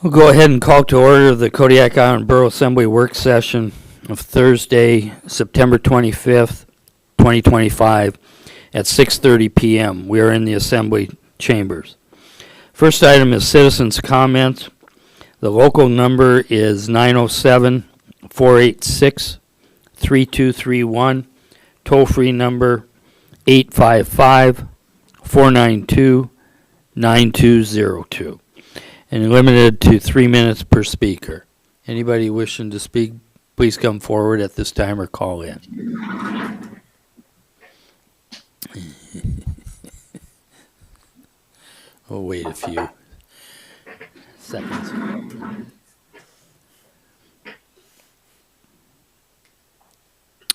We'll go ahead and call to order the Kodiak Island Borough Assembly work session of Thursday, September 25th, 2025 at 6:30 p.m. We are in the Assembly chambers. First item is citizens' comments. The local number is 907-486-3231. Toll-free number 855-492-9202. And limited to 3 minutes per speaker. Anybody wishing to speak, please come forward at this time or call in. We'll wait a few seconds.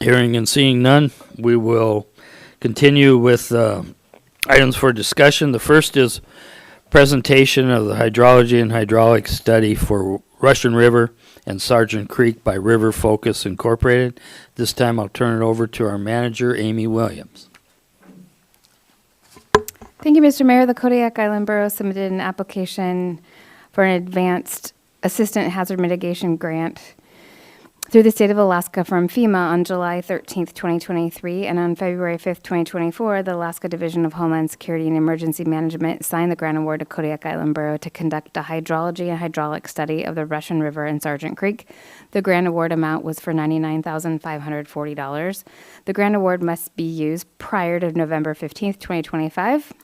Hearing and seeing none, we will continue with items for discussion. The first is presentation of the hydrology and hydraulic study for Russian River and Sargent Creek by River Focus Incorporated. This time I'll turn it over to our manager, Amy Williams. Thank you, Mr. Mayor. The Kodiak Island Borough submitted an application for an advanced assistant hazard mitigation grant through the state of Alaska from FEMA on July 13th, 2023, and on February 5th, 2024, the Alaska Division of Homeland Security and Emergency Management signed the grant award to Kodiak Island Borough to conduct a hydrology and hydraulic study of the Russian River and Sargent Creek. The grant award amount was for $99,540. The grant award must be used prior to November 15th, 2025.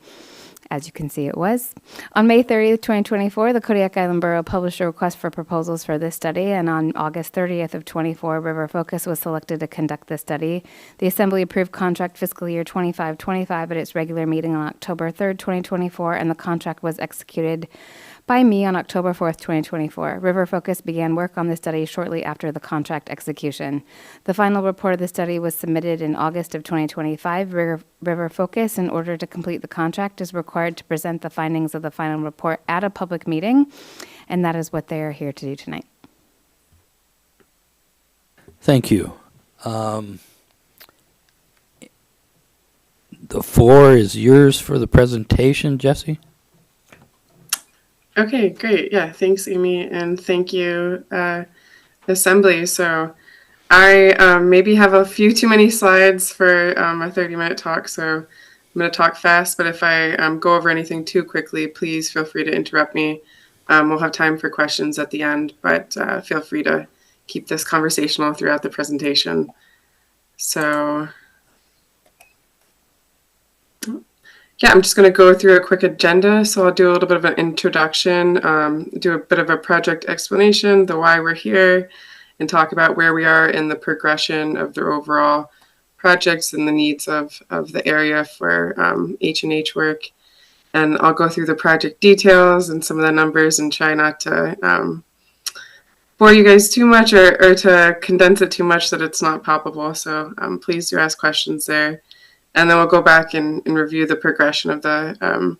As you can see, it was. On May 30th, 2024, the Kodiak Island Borough published a request for proposals for this study, and on August 30th of 24, River Focus was selected to conduct the study. The Assembly approved contract fiscal year 25-25 at its regular meeting on October 3rd, 2024, and the contract was executed by me on October 4th, 2024. River Focus began work on the study shortly after the contract execution. The final report of the study was submitted in August of 2025. River Focus, in order to complete the contract, is required to present the findings of the final report at a public meeting, and that is what they are here to do tonight. Thank you. The floor is yours for the presentation, Jesse. Okay, great. Yeah, thanks, Amy, and thank you, Assembly. So I maybe have a few too many slides for a 30-minute talk, so I'm going to talk fast, but if I go over anything too quickly, please feel free to interrupt me. We'll have time for questions at the end, but feel free to keep this conversational throughout the presentation. So yeah, I'm just going to go through a quick agenda. So I'll do a little bit of an introduction, do a bit of a project explanation, the why we're here, and talk about where we are in the progression of the overall projects and the needs of the area for H&H work. And I'll go through the project details and some of the numbers and try not to bore you guys too much or to condense it too much that it's not palpable. So please do ask questions there. And then we'll go back and review the progression of the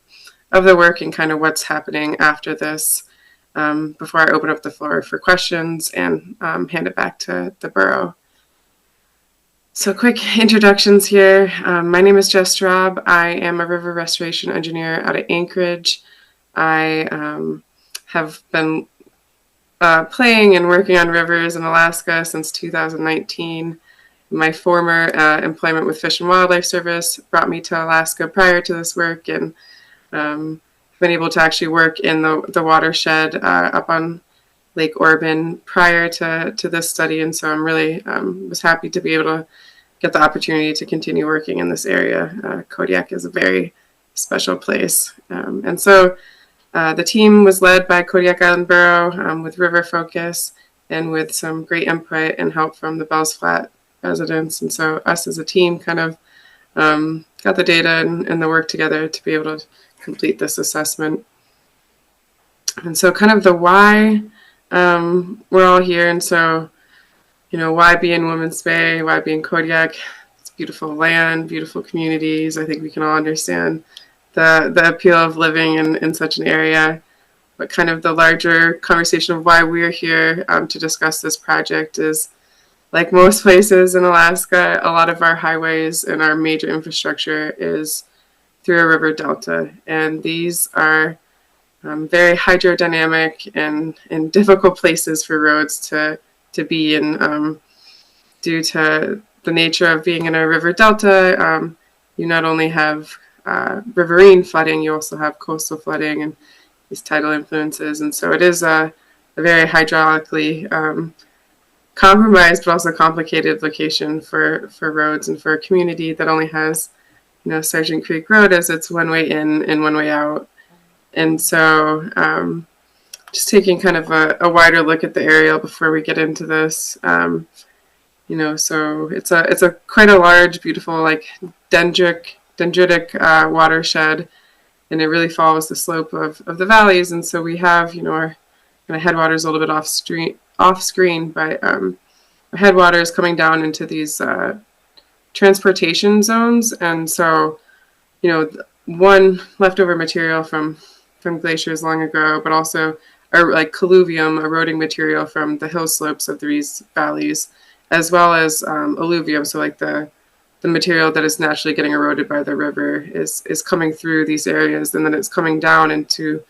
work and kind of what's happening after this before I open up the floor for questions and hand it back to the borough. So quick introductions here. My name is Jess Straub. I am a river restoration engineer out of Anchorage. I have been playing and working on rivers in Alaska since 2019. My former employment with Fish and Wildlife Service brought me to Alaska prior to this work, and been able to actually work in the watershed up on Lake Orban prior to this study. And so I'm really was happy to be able to get the opportunity to continue working in this area. Kodiak is a very special place. And so the team was led by Kodiak Island Borough with River Focus and with some great input and help from the Bells Flat residents. And so us as a team kind of got the data and the work together to be able to complete this assessment. And so kind of the why we're all here. And so, you know, why be in Women's Bay? Why be in Kodiak? It's beautiful land, beautiful communities. I think we can all understand the appeal of living in such an area. But kind of the larger conversation of why we're here to discuss this project is, like most places in Alaska, a lot of our highways and our major infrastructure is through a river delta. And these are very hydrodynamic and difficult places for roads to be in, due to the nature of being in a river delta. You not only have riverine flooding, you also have coastal flooding and these tidal influences. And so it is a very hydraulically compromised but also complicated location for roads and for a community that only has, Sergeant Creek Road as its one way in and one way out. And so just taking kind of a wider look at the area before we get into this, so it's a quite a large, beautiful, like dendritic watershed, and it really follows the slope of the valleys. And so we have, our kind of headwaters a little bit off screen, but our headwaters coming down into these transportation zones. And so, one leftover material from glaciers long ago, but also like colluvium, eroding material from the hill slopes of these valleys, as well as alluvium, so like the material that is naturally getting eroded by the river is coming through these areas, and then it's coming down into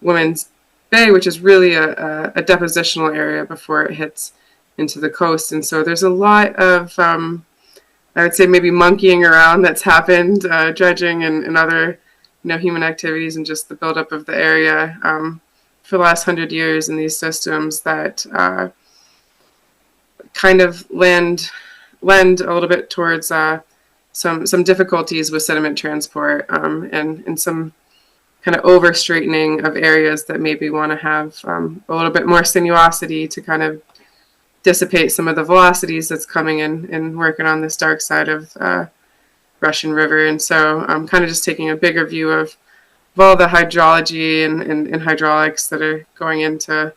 Women's Bay, which is really a depositional area before it hits into the coast. And so there's a lot of, I would say, maybe monkeying around that's happened, dredging and other, human activities, and just the buildup of the area for the last 100 years in these systems that kind of lend a little bit towards some difficulties with sediment transport, and some kind of over straightening of areas that maybe want to have a little bit more sinuosity to kind of dissipate some of the velocities that's coming in and working on this dark side of Russian River. And so I'm kind of just taking a bigger view of all the hydrology and hydraulics that are going into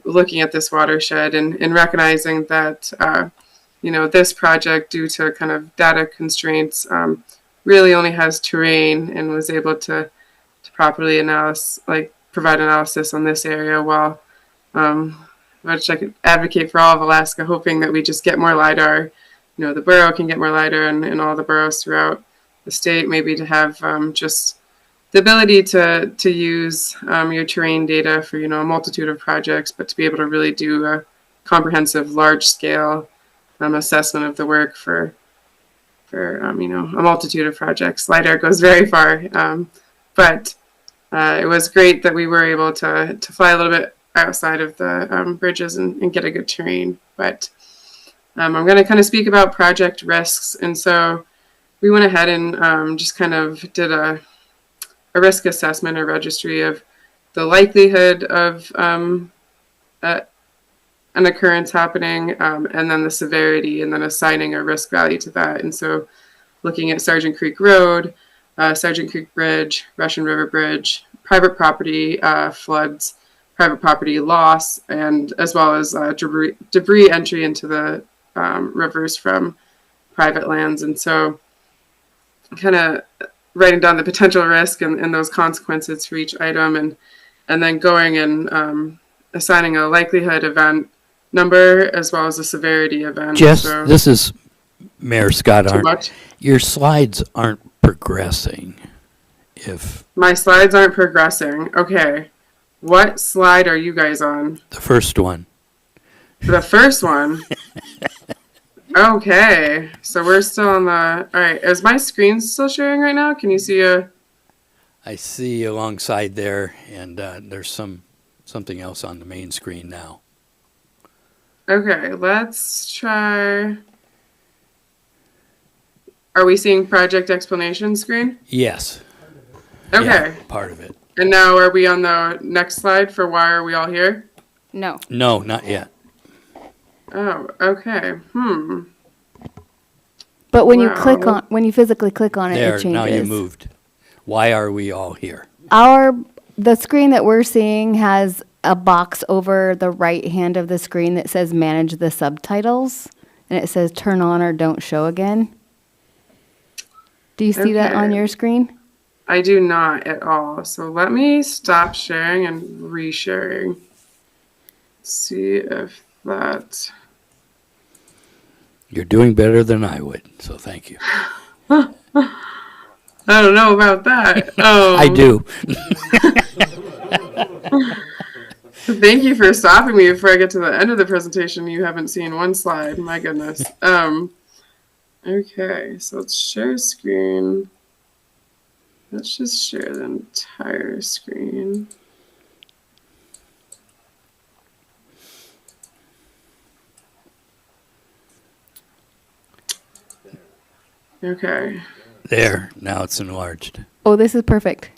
looking at this watershed, and recognizing that this project, due to kind of data constraints, really only has terrain, and was able to properly provide analysis on this area, while which I could advocate for all of Alaska, hoping that we just get more LiDAR. The borough can get more LiDAR, and all the boroughs throughout the state, maybe to have just the ability to use your terrain data for, a multitude of projects, but to be able to really do a comprehensive, large-scale assessment of the work for a multitude of projects. LiDAR goes very far, but it was great that we were able to fly a little bit outside of the bridges and get a good terrain. But I'm going to kind of speak about project risks. And so we went ahead and just kind of did a risk assessment or registry of the likelihood of an occurrence happening, and then the severity, and then assigning a risk value to that. And so looking at Sergeant Creek Road, Sergeant Creek Bridge, Russian River Bridge, private property floods, private property loss, and as well as debris entry into the rivers from private lands. And so kind of writing down the potential risk and those consequences for each item, and then going and assigning a likelihood event number as well as a severity event. Jess, So, this is Mayor Scott. too much. Your slides aren't progressing. If My slides aren't progressing. Okay. What slide are you guys on? the first one, The first one? Okay. So we're still on the... All right. Is my screen still sharing right now? Can you see a... I see alongside there, and there's something else on the main screen now. Okay. Let's try... Are we seeing project explanation screen? Yes. Okay. Yeah, part of it. And now are we on the next slide for why are we all here? No. No, not yet. Oh, okay. But when Wow. when you physically click on it, There, it changes. now you moved. Why are we all here? The screen that we're seeing has a box over the right hand of the screen that says manage the subtitles, and it says turn on or don't show again. Do you see that on Okay. your screen? I do not at all. So let me stop sharing and resharing. See if that... You're doing better than I would, so thank you. I don't know about that. I do. Thank you for stopping me before I get to the end of the presentation. You haven't seen one slide. My goodness. Okay, so let's share screen. Let's just share the entire screen. Okay. There, now it's enlarged. Oh, this is perfect.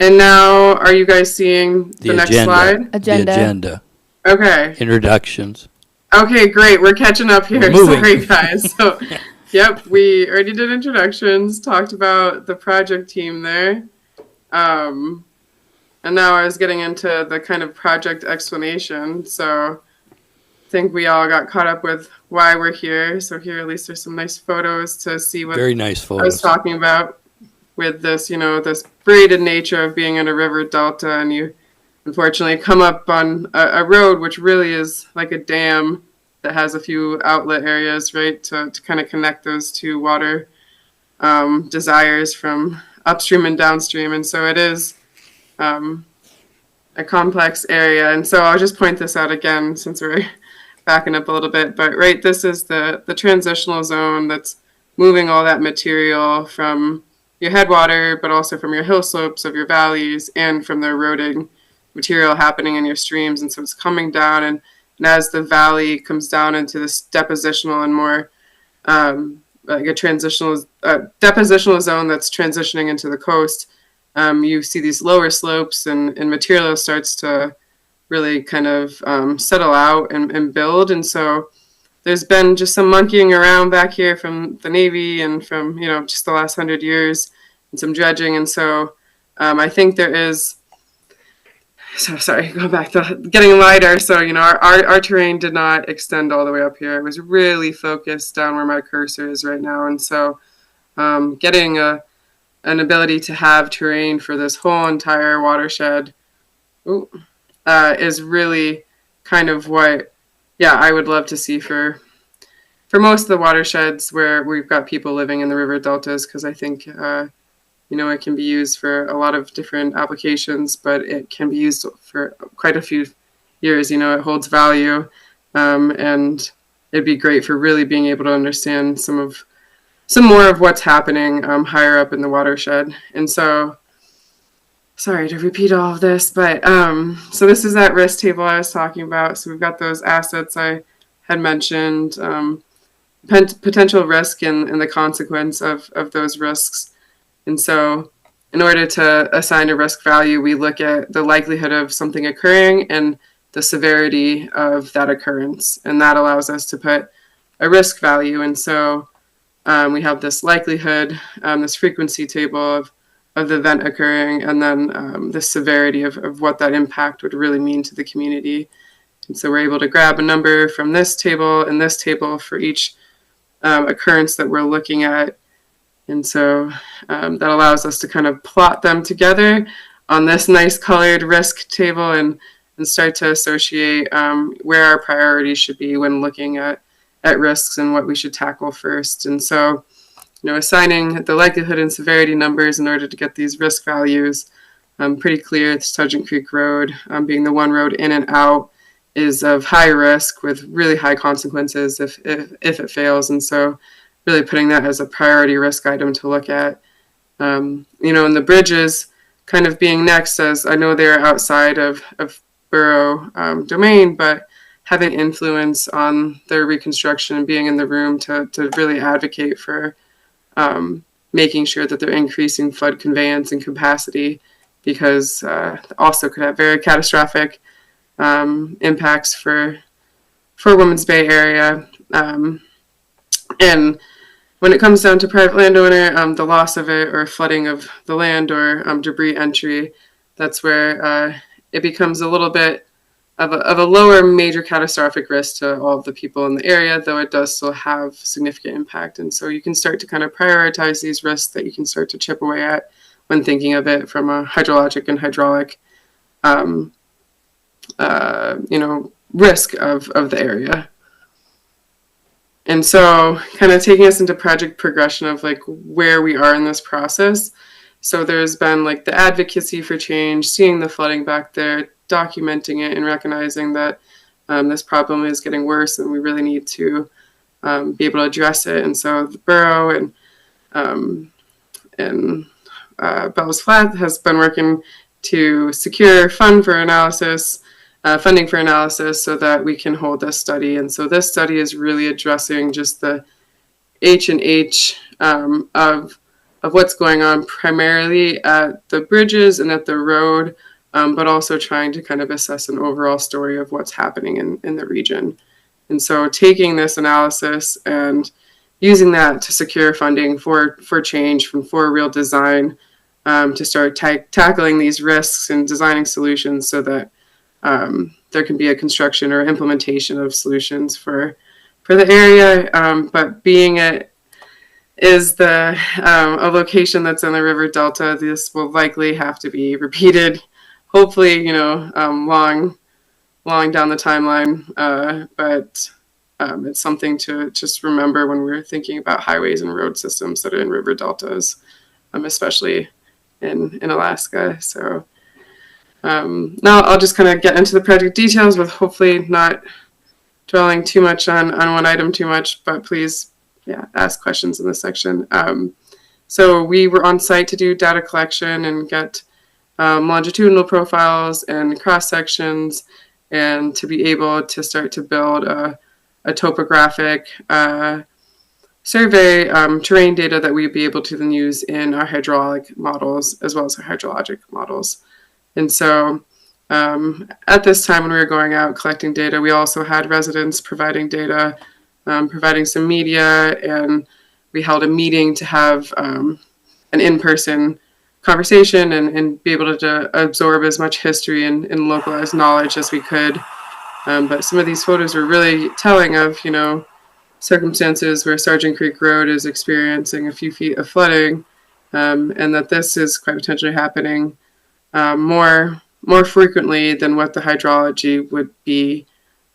And now, are you guys seeing the next agenda. slide? Agenda. The agenda. Okay. Introductions. Okay, great. We're catching up here. We're moving. Sorry, guys. So, yep, we already did introductions, talked about the project team there. And now I was getting into the kind of project explanation. So I think we all got caught up with why we're here. So here, at least there's some nice photos to see what Very nice I was photos. talking about with this, this braided nature of being in a river delta, and you unfortunately come up on a road which really is like a dam that has a few outlet areas, right, to kind of connect those two water desires from upstream and downstream. And so it is a complex area. And so I'll just point this out again since we're backing up a little bit. But right, this is the transitional zone that's moving all that material from your headwater, but also from your hill slopes of your valleys and from the eroding material happening in your streams. And so it's coming down, and as the valley comes down into this depositional and more like a depositional zone that's transitioning into the coast, you see these lower slopes, and material starts to really kind of settle out and build. And so there's been just some monkeying around back here from the Navy and from, just the last 100 years, and some dredging. And so I think there is, going back to getting lighter. So, our terrain did not extend all the way up here. It was really focused down where my cursor is right now. And so getting an ability to have terrain for this whole entire watershed is really kind of what, I would love to see for most of the watersheds where we've got people living in the river deltas, because I think, it can be used for a lot of different applications, but it can be used for quite a few years. It holds value, and it'd be great for really being able to understand some more of what's happening higher up in the watershed. And so, sorry to repeat all of this, but so this is that risk table I was talking about. So we've got those assets I had mentioned, potential risk and the consequence of those risks. And so in order to assign a risk value, we look at the likelihood of something occurring and the severity of that occurrence. And that allows us to put a risk value. And so we have this likelihood, this frequency table of the event occurring, and then the severity of what that impact would really mean to the community. And so we're able to grab a number from this table and this table for each occurrence that we're looking at. And so that allows us to kind of plot them together on this nice colored risk table and start to associate where our priorities should be when looking at risks and what we should tackle first. And so, assigning the likelihood and severity numbers in order to get these risk values pretty clear. The Sargent Creek Road, being the one road in and out, is of high risk with really high consequences if it fails. And so really putting that as a priority risk item to look at. And the bridges kind of being next, as I know they're outside of Borough domain, but having influence on their reconstruction and being in the room to really advocate for making sure that they're increasing flood conveyance and capacity, because also could have very catastrophic impacts for Women's Bay area. And when it comes down to private landowner, the loss of it or flooding of the land or debris entry, that's where it becomes a little bit of a lower major catastrophic risk to all of the people in the area, though it does still have significant impact. And so you can start to kind of prioritize these risks that you can start to chip away at when thinking of it from a hydrologic and hydraulic risk of the area. And so kind of taking us into project progression of like where we are in this process. So there's been like the advocacy for change, seeing the flooding back there, documenting it and recognizing that this problem is getting worse and we really need to be able to address it. And so the borough and Bell's Flat has been working to secure funding for analysis so that we can hold this study. And so this study is really addressing just the H&H of what's going on primarily at the bridges and at the road, but also trying to kind of assess an overall story of what's happening in the region. And so taking this analysis and using that to secure funding for change, for real design, to start tackling these risks and designing solutions so that there can be a construction or implementation of solutions for the area. But being it is a location that's in the river delta, this will likely have to be repeated, hopefully, long down the timeline. But it's something to just remember when we're thinking about highways and road systems that are in river deltas, especially in Alaska. So now I'll just kind of get into the project details with hopefully not dwelling too much on one item too much, but please, ask questions in this section. So we were on site to do data collection and get longitudinal profiles and cross sections, and to be able to start to build a topographic survey, terrain data that we'd be able to then use in our hydraulic models as well as our hydrologic models. And so at this time when we were going out collecting data, we also had residents providing data, providing some media, and we held a meeting to have an in-person conversation and be able to absorb as much history and localized knowledge as we could. But some of these photos were really telling of, circumstances where Sargent Creek Road is experiencing a few feet of flooding, and that this is quite potentially happening more frequently than what the hydrology would be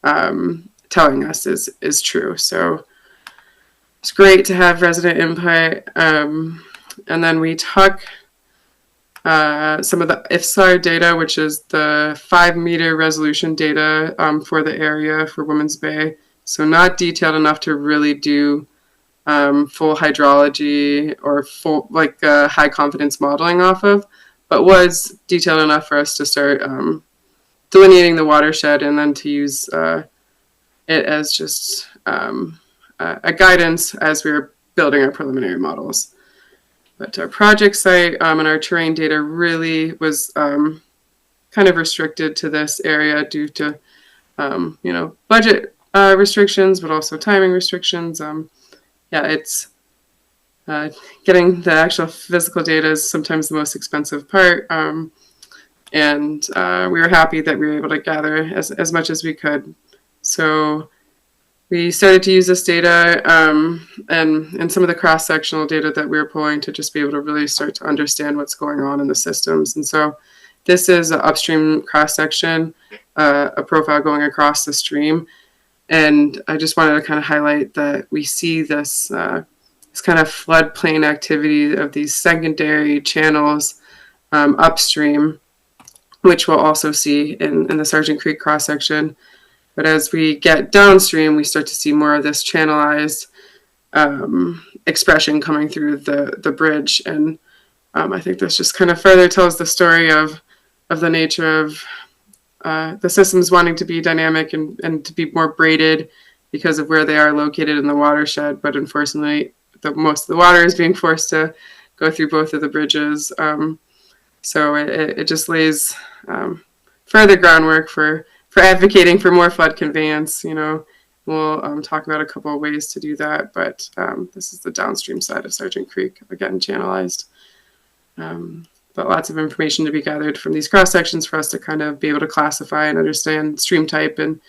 telling us is true. So it's great to have resident input. And then we took some of the IFSAR data, which is the 5-meter resolution data for the area for Women's Bay. So not detailed enough to really do full hydrology or full high confidence modeling off of, but was detailed enough for us to start delineating the watershed and then to use it as just a guidance as we were building our preliminary models. But our project site and our terrain data really was kind of restricted to this area due to budget restrictions, but also timing restrictions. It's getting the actual physical data is sometimes the most expensive part. And we were happy that we were able to gather as much as we could. So we started to use this data and some of the cross-sectional data that we were pulling to just be able to really start to understand what's going on in the systems. And so this is an upstream cross-section, a profile going across the stream. And I just wanted to kind of highlight that we see this kind of floodplain activity of these secondary channels upstream, which we'll also see in the Sargent Creek cross-section. But as we get downstream, we start to see more of this channelized expression coming through the bridge. And I think this just kind of further tells the story of the nature of the systems wanting to be dynamic and to be more braided because of where they are located in the watershed. But unfortunately, most of the water is being forced to go through both of the bridges. So it just lays further groundwork for advocating for more flood conveyance. We'll talk about a couple of ways to do that, but this is the downstream side of Sargent Creek, again, channelized. But lots of information to be gathered from these cross sections for us to kind of be able to classify and understand stream type and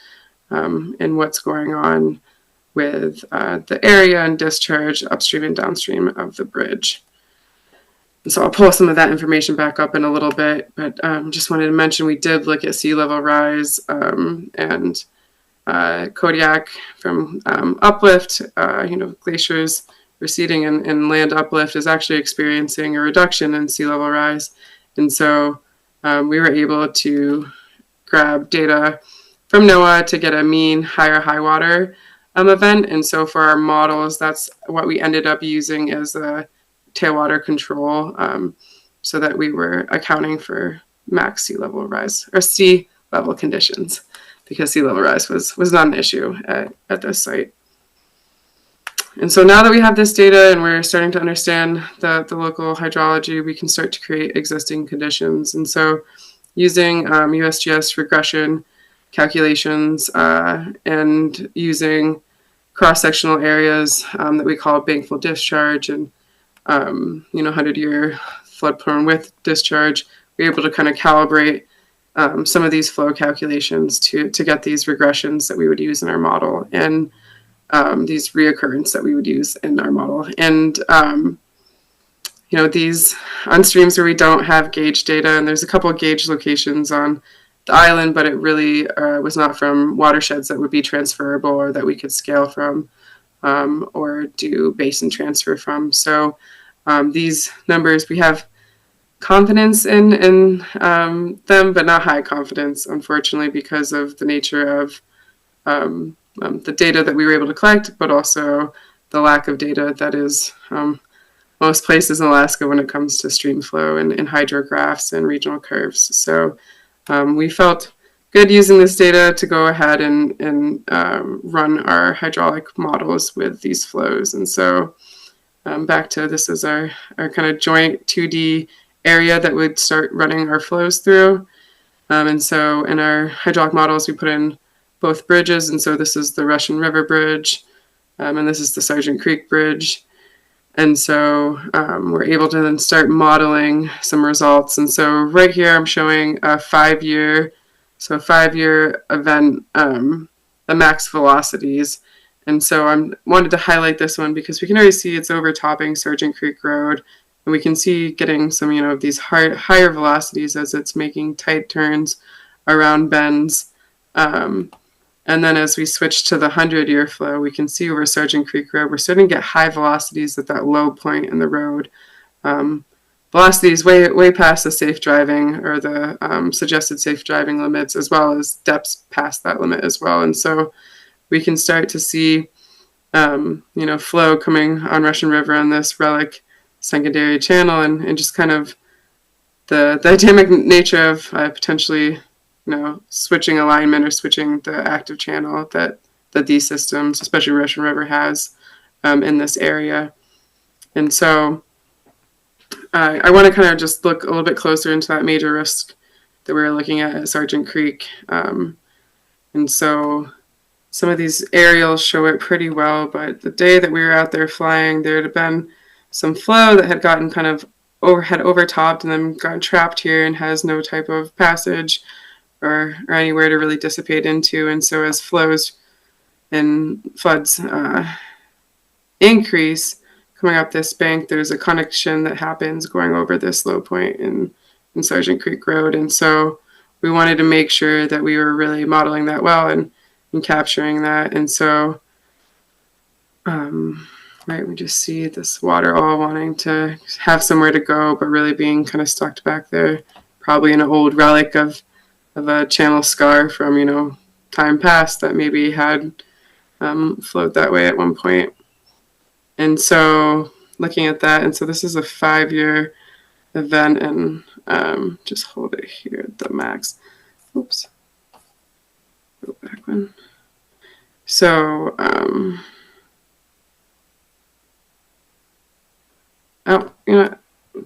what's going on with the area and discharge upstream and downstream of the bridge. And so I'll pull some of that information back up in a little bit, but just wanted to mention we did look at sea level rise and Kodiak from uplift, glaciers receding and land uplift is actually experiencing a reduction in sea level rise. And so we were able to grab data from NOAA to get a mean higher high water event. And so for our models, that's what we ended up using as a tailwater control, so that we were accounting for max sea level rise or sea level conditions, because sea level rise was not an issue at this site. And so now that we have this data and we're starting to understand the local hydrology, we can start to create existing conditions. And so using USGS regression calculations and using cross-sectional areas that we call bankful discharge and 100-year flood-prone width discharge, we're able to kind of calibrate some of these flow calculations to get these regressions that we would use in our model, and these reoccurrence that we would use in our model. And these on streams where we don't have gauge data, and there's a couple of gauge locations on the island, but it really was not from watersheds that would be transferable or that we could scale from or do basin transfer from. So these numbers, we have confidence in them, but not high confidence, unfortunately, because of the nature of the data that we were able to collect, but also the lack of data that is most places in Alaska when it comes to stream flow and hydrographs and regional curves. So we felt good using this data to go ahead and run our hydraulic models with these flows. And so back to this is our kind of joint 2D area that would start running our flows through. And so in our hydraulic models, we put in both bridges. And so this is the Russian River Bridge, and this is the Sargent Creek Bridge. And so we're able to then start modeling some results. And so right here, I'm showing a 5-year event, the max velocities. And so I wanted to highlight this one because we can already see it's overtopping Sargent Creek Road. And we can see getting some, of these higher velocities as it's making tight turns around bends. And then as we switch to the 100-year flow, we can see over Sargent Creek Road, we're starting to get high velocities at that low point in the road. Velocities way past the safe driving or the suggested safe driving limits, as well as depths past that limit as well. And so we can start to see, flow coming on Russian River on this relic secondary channel, and just kind of the dynamic nature of potentially switching alignment or switching the active channel that these systems, especially Russian River, has in this area. And so I want to kind of just look a little bit closer into that major risk that we were looking at Sargent Creek. And so some of these aerials show it pretty well, but the day that we were out there flying, there had been some flow that had gotten kind of overtopped and then got trapped here and has no type of passage or anywhere to really dissipate into. And so as flows and floods increase coming up this bank, there's a connection that happens going over this low point in Sargent Creek Road. And so we wanted to make sure that we were really modeling that well and capturing that. And so we just see this water all wanting to have somewhere to go, but really being kind of stuck back there, probably an old relic of a channel scar from, time past that maybe had flowed that way at one point. And so looking at that, and so this is a 5-year event, and just hold it here at the max. Oops. Go back one. So,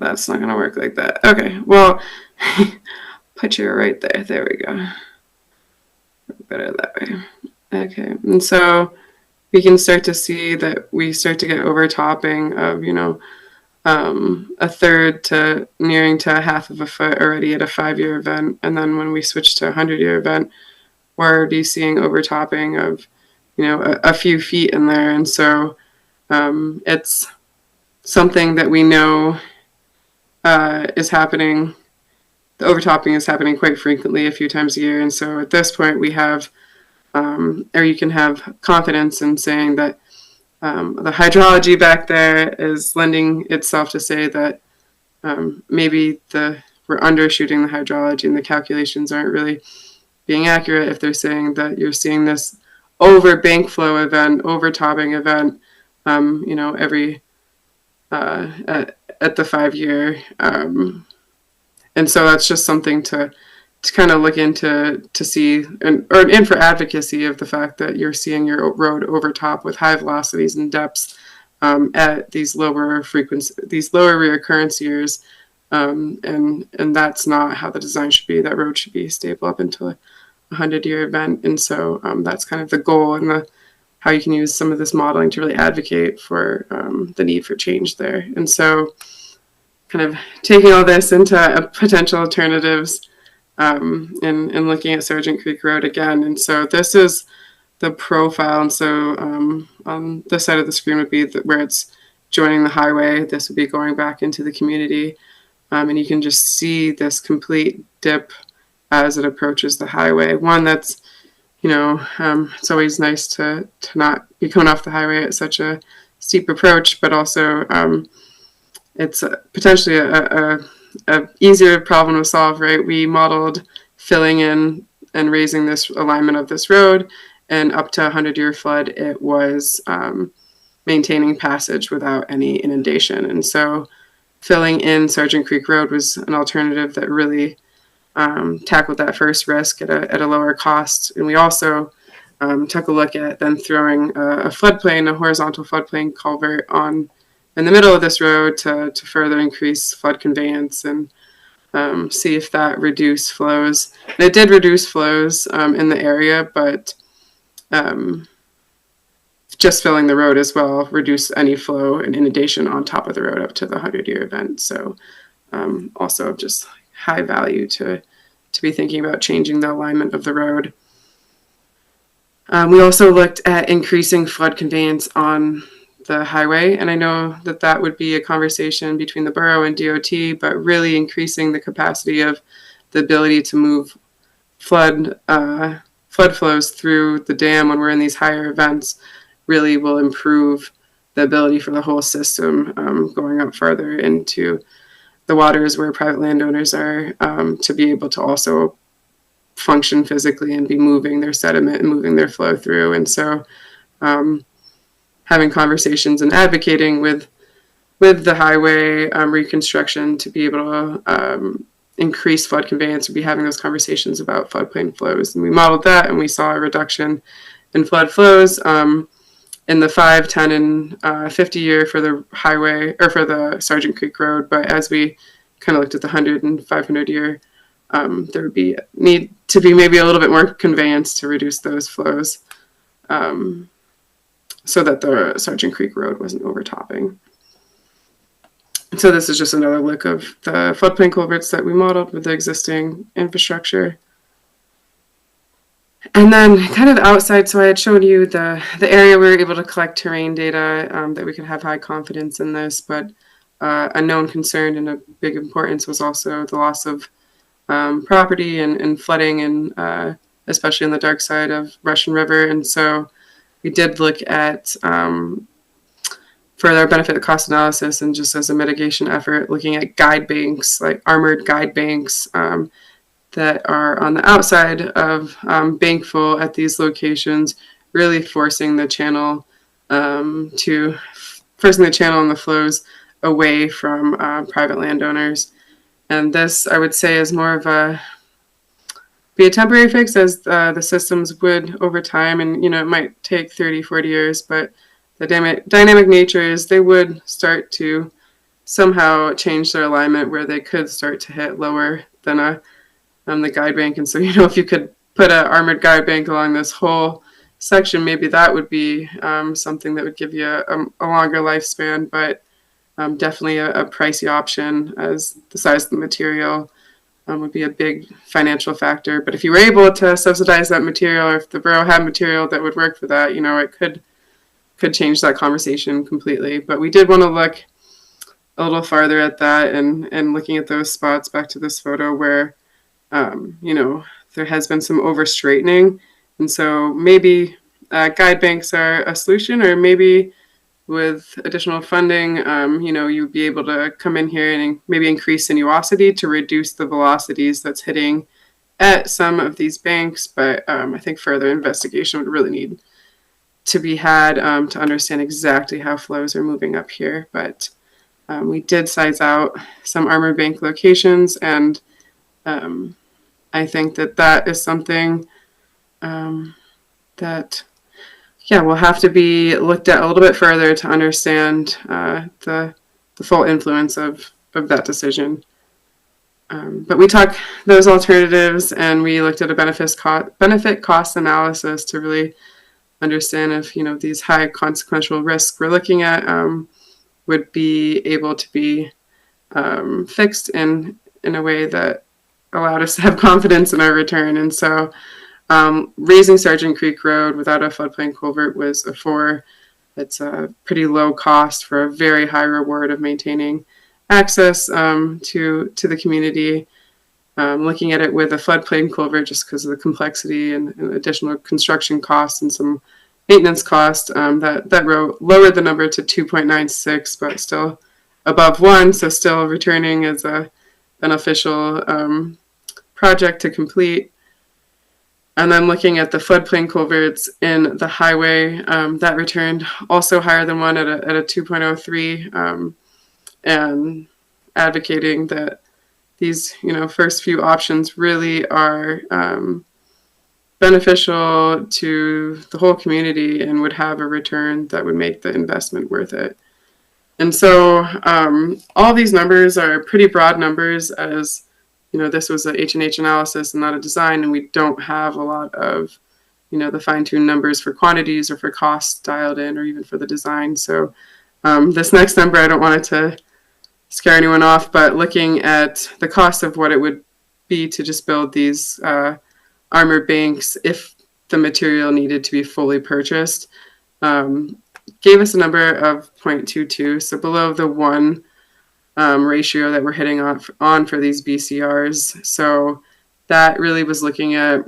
that's not going to work like that. Okay, well, put you right there. There we go. Better that way. Okay, and so we can start to see that we start to get overtopping of, a third to nearing to a half of a foot already at a 5-year event. And then when we switch to a 100-year event, we're already seeing overtopping of, a few feet in there. And so it's something that we know is happening. The overtopping is happening quite frequently, a few times a year. And so at this point, we have or you can have confidence in saying that the hydrology back there is lending itself to say that maybe we're undershooting the hydrology and the calculations aren't really being accurate if they're saying that you're seeing this over bank flow event, over topping event, every at the 5 year. And so that's just something to kind of look into to see and for advocacy of the fact that you're seeing your road overtop with high velocities and depths at these lower reoccurrence years, and that's not how the design should be. That road should be stable up until a 100-year event, and so that's kind of the goal and how you can use some of this modeling to really advocate for the need for change there. And so kind of taking all this into potential alternatives and looking at Sergeant Creek Road again. And so this is the profile. And so on this side of the screen would be where it's joining the highway. This would be going back into the community. And you can just see this complete dip as it approaches the highway. One that's, it's always nice to not be coming off the highway at such a steep approach, but also it's potentially a easier problem to solve, right? We modeled filling in and raising this alignment of this road, and up to 100-year flood, it was maintaining passage without any inundation. And so filling in Sergeant Creek Road was an alternative that really tackled that first risk at a lower cost. And we also took a look at then throwing a horizontal floodplain culvert in the middle of this road to further increase flood conveyance and see if that reduced flows. And it did reduce flows in the area, but just filling the road as well reduced any flow and inundation on top of the road up to the 100-year event. So also just high value to be thinking about changing the alignment of the road. We also looked at increasing flood conveyance on the highway, and I know that would be a conversation between the borough and DOT, but really increasing the capacity of the ability to move flood flows through the dam when we're in these higher events really will improve the ability for the whole system going up further into the waters where private landowners are to be able to also function physically and be moving their sediment and moving their flow through. And so having conversations and advocating with the highway reconstruction to be able to increase flood conveyance, would be having those conversations about floodplain flows. And we modeled that, and we saw a reduction in flood flows in the 5, 10, and 50 year for the highway, or for the Sergeant Creek Road. But as we kind of looked at the 100 and 500 year, there would be need to be maybe a little bit more conveyance to reduce those flows so that the Sergeant Creek Road wasn't overtopping. So this is just another look of the floodplain culverts that we modeled with the existing infrastructure. And then kind of outside, so I had shown you the area we were able to collect terrain data that we could have high confidence in this, but a known concern and a big importance was also the loss of property and flooding, and especially on the dark side of Russian River. And so we did look at further benefit cost analysis, and just as a mitigation effort, looking at guide banks, like armored guide banks that are on the outside of bankful at these locations, really forcing the channel and the flows away from private landowners. And this, I would say, is more of a temporary fix, as the systems would over time, and it might take 30, 40 years, but the dynamic nature is they would start to somehow change their alignment where they could start to hit lower than the guide bank. And so, if you could put an armored guide bank along this whole section, maybe that would be something that would give you a longer lifespan, but definitely a pricey option, as the size of the material would be a big financial factor. But if you were able to subsidize that material, or if the borough had material that would work for that, it could change that conversation completely. But we did want to look a little farther at that, and looking at those spots, back to this photo where there has been some over straightening, And so maybe guide banks are a solution, or maybe with additional funding, you'd be able to come in here and maybe increase sinuosity to reduce the velocities that's hitting at some of these banks. But I think further investigation would really need to be had to understand exactly how flows are moving up here. But we did size out some armor bank locations, and I think that is something that will have to be looked at a little bit further to understand the full influence of that decision. But we took those alternatives and we looked at a benefit cost analysis to really understand if these high consequential risks we're looking at would be able to be fixed in a way that allowed us to have confidence in our return. And so raising Sergeant Creek Road without a floodplain culvert was a 4. It's a pretty low cost for a very high reward of maintaining access to the community. Looking at it with a floodplain culvert, just because of the complexity and additional construction costs and some maintenance cost, that road lowered the number to 2.96, but still above 1, so still returning as an official project to complete. And then looking at the floodplain culverts in the highway, that returned also higher than 1 at a 2.03, and advocating that these first few options really are beneficial to the whole community and would have a return that would make the investment worth it. And so all these numbers are pretty broad numbers, as this was a H&H analysis and not a design, and we don't have a lot of the fine-tuned numbers for quantities or for costs dialed in, or even for the design. So this next number, I don't want it to scare anyone off, but looking at the cost of what it would be to just build these armor banks if the material needed to be fully purchased, gave us a number of 0.22, so below the 1 ratio that we're hitting on for these BCRs. So that really was looking at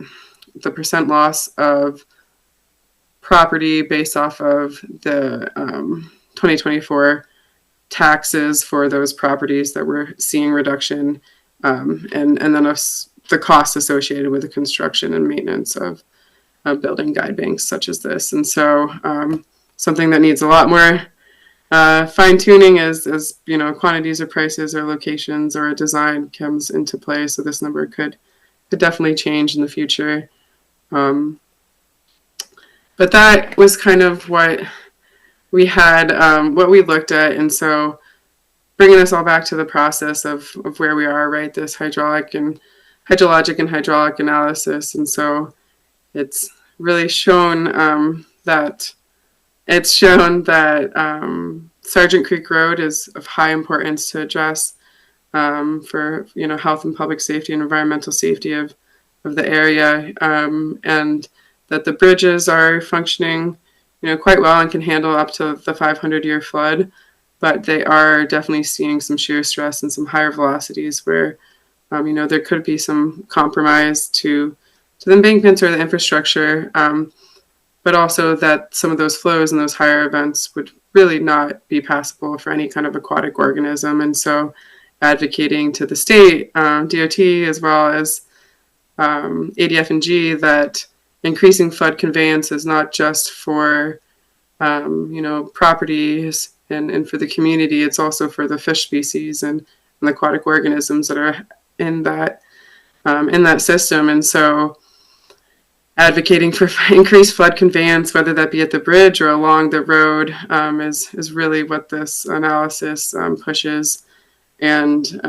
the percent loss of property based off of the 2024 taxes for those properties that we're seeing reduction, and then the costs associated with the construction and maintenance of building guide banks such as this. And so something that needs a lot more fine tuning as quantities or prices or locations or a design comes into play. So this number could definitely change in the future. But that was kind of what we had, what we looked at. And so bringing us all back to the process of where we are, right? This hydrologic and hydraulic analysis. And so it's really shown that Sergeant Creek Road is of high importance to address for health and public safety and environmental safety of the area, and that the bridges are functioning quite well and can handle up to the 500-year flood, but they are definitely seeing some shear stress and some higher velocities where there could be some compromise to the embankments or the infrastructure, but also that some of those flows and those higher events would really not be passable for any kind of aquatic organism. And so advocating to the state, DOT, as well as ADF and G, that increasing flood conveyance is not just for properties and for the community, it's also for the fish species and the aquatic organisms that are in that system. And so advocating for increased flood conveyance, whether that be at the bridge or along the road, is really what this analysis pushes, and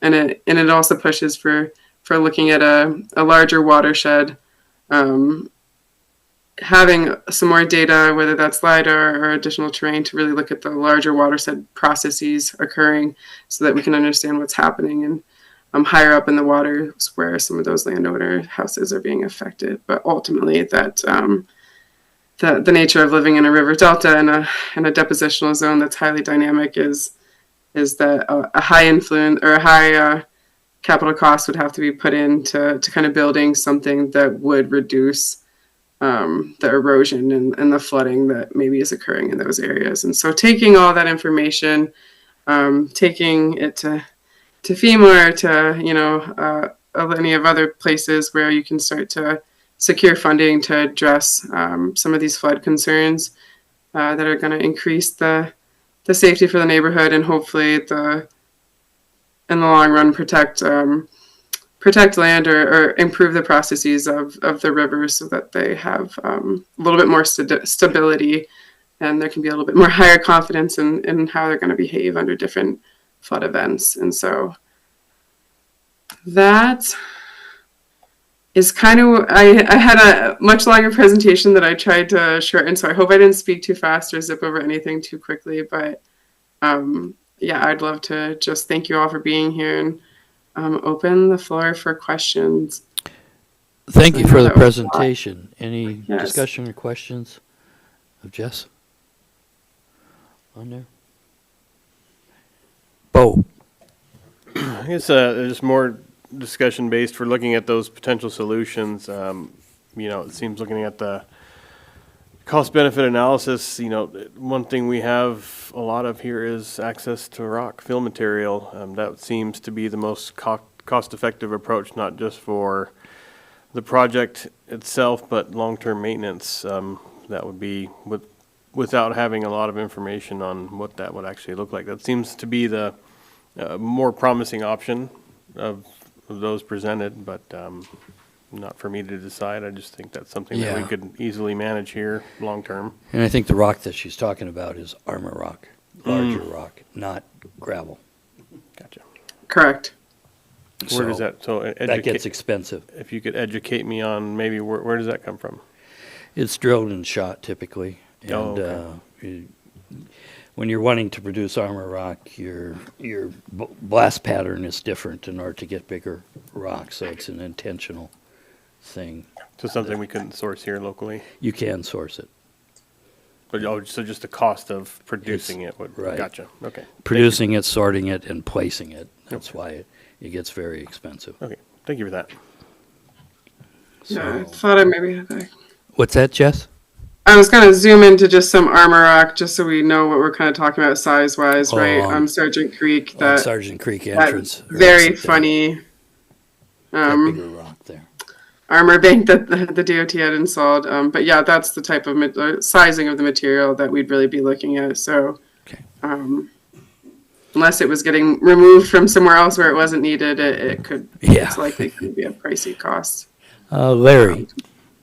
it also pushes for looking at a larger watershed, having some more data, whether that's LiDAR or additional terrain, to really look at the larger watershed processes occurring, so that we can understand what's happening and higher up in the waters where some of those landowner houses are being affected. But ultimately, that the nature of living in a river delta and a depositional zone that's highly dynamic is that a high influence or a high capital cost would have to be put into kind of building something that would reduce the erosion and the flooding that maybe is occurring in those areas. And so taking all that information, taking it to FEMA or to, any of other places where you can start to secure funding to address some of these flood concerns that are going to increase the safety for the neighborhood and hopefully in the long run protect land or improve the processes of the rivers so that they have a little bit more stability and there can be a little bit more higher confidence in how they're going to behave under different flood events. And so that is kind of, I had a much longer presentation that I tried to shorten, so I hope I didn't speak too fast or zip over anything too quickly, but yeah, I'd love to just thank you all for being here and open the floor for questions. Thank you for the presentation. Any discussion or questions of Jess on there? Bo. I guess there's more discussion based for looking at those potential solutions. It seems looking at the cost benefit analysis, one thing we have a lot of here is access to rock fill material. That seems to be the most cost effective approach, not just for the project itself, but long-term maintenance. That would be without having a lot of information on what that would actually look like. That seems to be the more promising option of those presented, but not for me to decide. I just think that's something that we could easily manage here long term. And I think the rock that she's talking about is armor rock, larger rock, not gravel. Gotcha. Correct. Where does that, that gets expensive. If you could educate me on maybe where does that come from? It's drilled and shot typically. And when you're wanting to produce armor rock, your blast pattern is different in order to get bigger rock, so it's an intentional thing. So something we couldn't source here locally? You can source it. But so just the cost of producing it would, right. Gotcha, okay. Producing it, sorting it, and placing it. That's why it gets very expensive. Okay, thank you for that. So, Yeah, I thought I maybe had that. What's that, Jess? I was going to zoom into just some armor rock just so we know what we're kind of talking about size-wise, right? On Sergeant Creek. On Sergeant Creek entrance. Very funny bigger rock there. armor bank that the DOT had installed. But yeah, that's the type of sizing of the material that we'd really be looking at. So unless it was getting removed from somewhere else where it wasn't needed, it could, it's likely could be a pricey cost. Larry.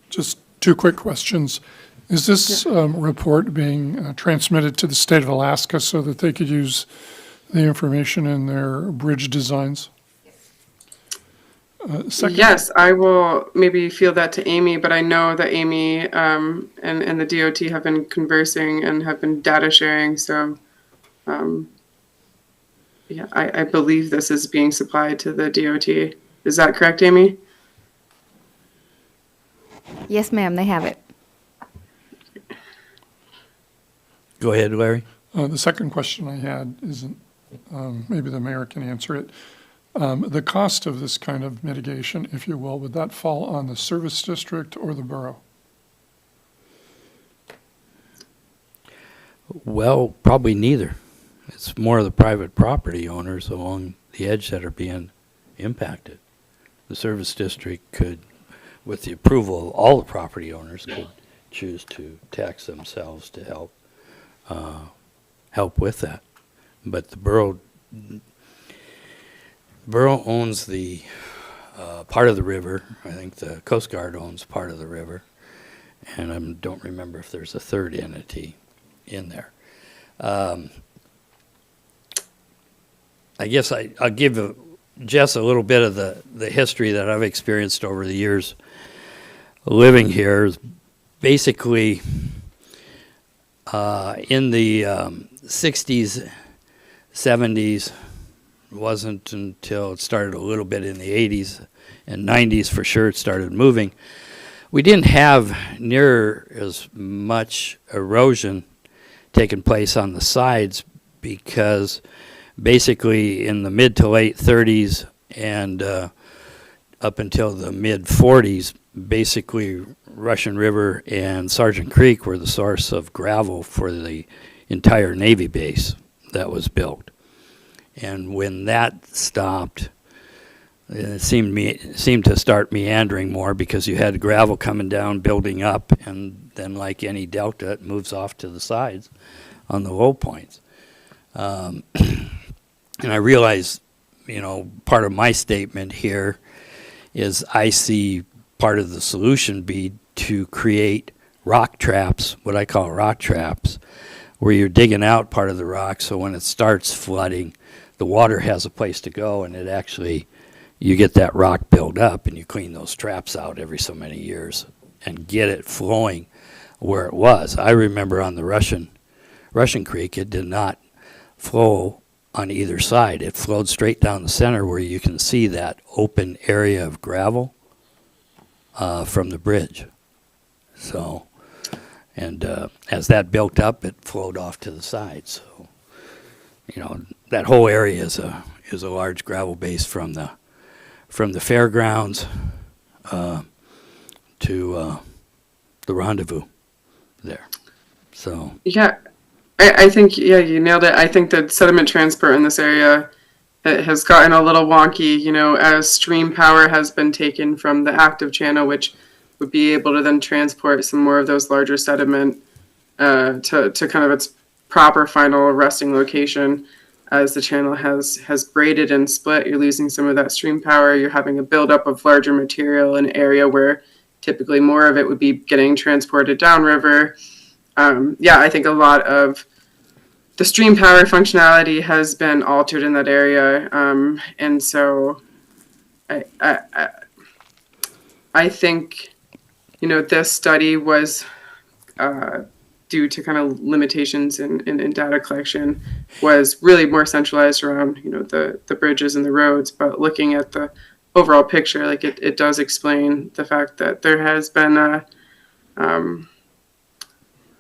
Just two quick questions. Is this report being transmitted to the state of Alaska so that they could use the information in their bridge designs? Second, Yes, I will maybe field that to Amy, but I know that Amy and the DOT have been conversing and have been data sharing. So yeah, I believe this is being supplied to the DOT. Is that correct, Amy? Yes, ma'am, they have it. Go ahead, Larry. the second question I had isn't, maybe the mayor can answer it. The cost of this kind of mitigation, if you will, would that fall on the service district or the borough? Well, probably neither. It's more of the private property owners along the edge that are being impacted. The service district could, with the approval of all the property owners, could choose to tax themselves to help with that. But the borough owns the part of the river. I think the Coast Guard owns part of the river, and I don't remember if there's a third entity in there. I guess I'll give Jess a little bit of the history that I've experienced over the years living here. Basically, in the 60s, 70s, it wasn't until it started a little bit in the 80s and 90s for sure it started moving. We didn't have near as much erosion taking place on the sides because basically in the mid to late 30s and up until the mid-40s, basically Russian River and Sergeant Creek were the source of gravel for the entire Navy base that was built. And when that stopped, it seemed to start meandering more because you had gravel coming down, building up, and then like any delta, it moves off to the sides on the low points. And I realize, part of my statement here is I see part of the solution be to create rock traps, what I call rock traps, where you're digging out part of the rock so when it starts flooding, the water has a place to go and it actually, you get that rock build up and you clean those traps out every so many years and get it flowing where it was. I remember on the Russian Creek, it did not flow on either side. It flowed straight down the center where you can see that open area of gravel from the bridge. So, and as that built up, it flowed off to the side. So, that whole area is a large gravel base from the fairgrounds to the rendezvous there. So Yeah, I think, you nailed it. I think that sediment transport in this area, it has gotten a little wonky, as stream power has been taken from the active channel, which would be able to then transport some more of those larger sediment to kind of its proper final resting location. As the channel has braided and split, you're losing some of that stream power. You're having a buildup of larger material in an area where typically more of it would be getting transported downriver. I think a lot of the stream power functionality has been altered in that area, and so I think this study was due to kind of limitations in data collection, was really more centralized around the bridges and the roads, but looking at the overall picture, like it does explain the fact that there has been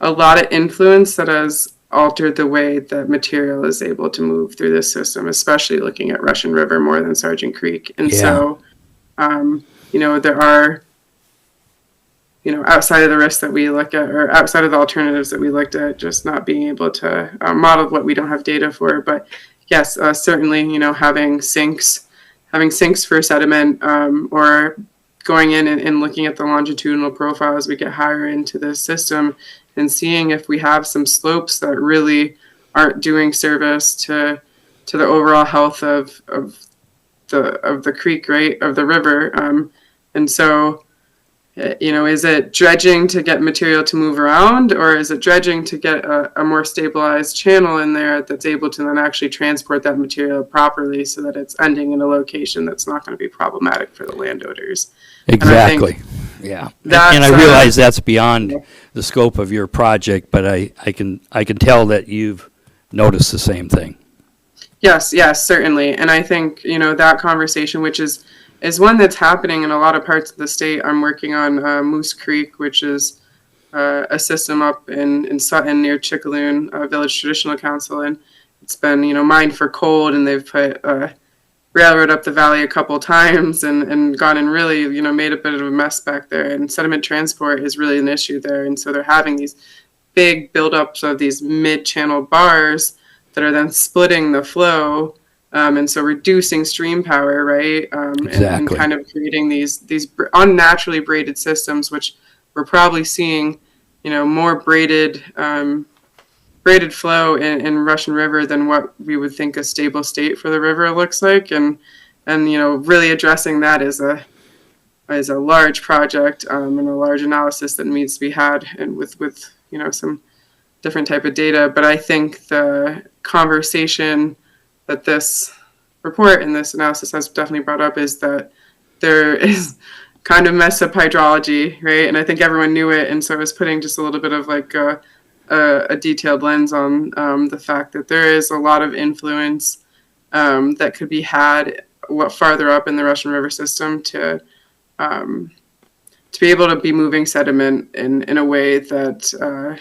a lot of influence that has altered the way that material is able to move through this system, especially looking at Russian River more than Sergeant Creek. And so, there are, outside of the risks that we look at, or outside of the alternatives that we looked at, just not being able to model what we don't have data for. But yes, certainly, having sinks for sediment, or going in and looking at the longitudinal profile as we get higher into this system and seeing if we have some slopes that really aren't doing service to the overall health of the creek, right, of the river. And so, is it dredging to get material to move around, or is it dredging to get a more stabilized channel in there that's able to then actually transport that material properly so that it's ending in a location that's not going to be problematic for the landowners? exactly, yeah. And I realize that's beyond the scope of your project, but I can tell that you've noticed the same thing. Yes, certainly. And I think, that conversation, which is one that's happening in a lot of parts of the state. I'm working on Moose Creek, which is a system up in Sutton near Chickaloon Village Traditional Council. And it's been, mined for coal, and they've put railroad up the valley a couple times and gone and really, made a bit of a mess back there. And sediment transport is really an issue there. And so they're having these big buildups of these mid-channel bars that are then splitting the flow, and so reducing stream power, right? Exactly. And kind of creating these unnaturally braided systems, which we're probably seeing, more braided flow in Russian River than what we would think a stable state for the river looks like, and really addressing that is a large project, and a large analysis that needs to be had, and with some different type of data. But I think the conversation that this report and this analysis has definitely brought up is that there is kind of messed up hydrology, right? And I think everyone knew it, and so it was putting just a little bit of like a detailed lens on the fact that there is a lot of influence that could be had a lot farther up in the Russian River system to be able to be moving sediment in a way that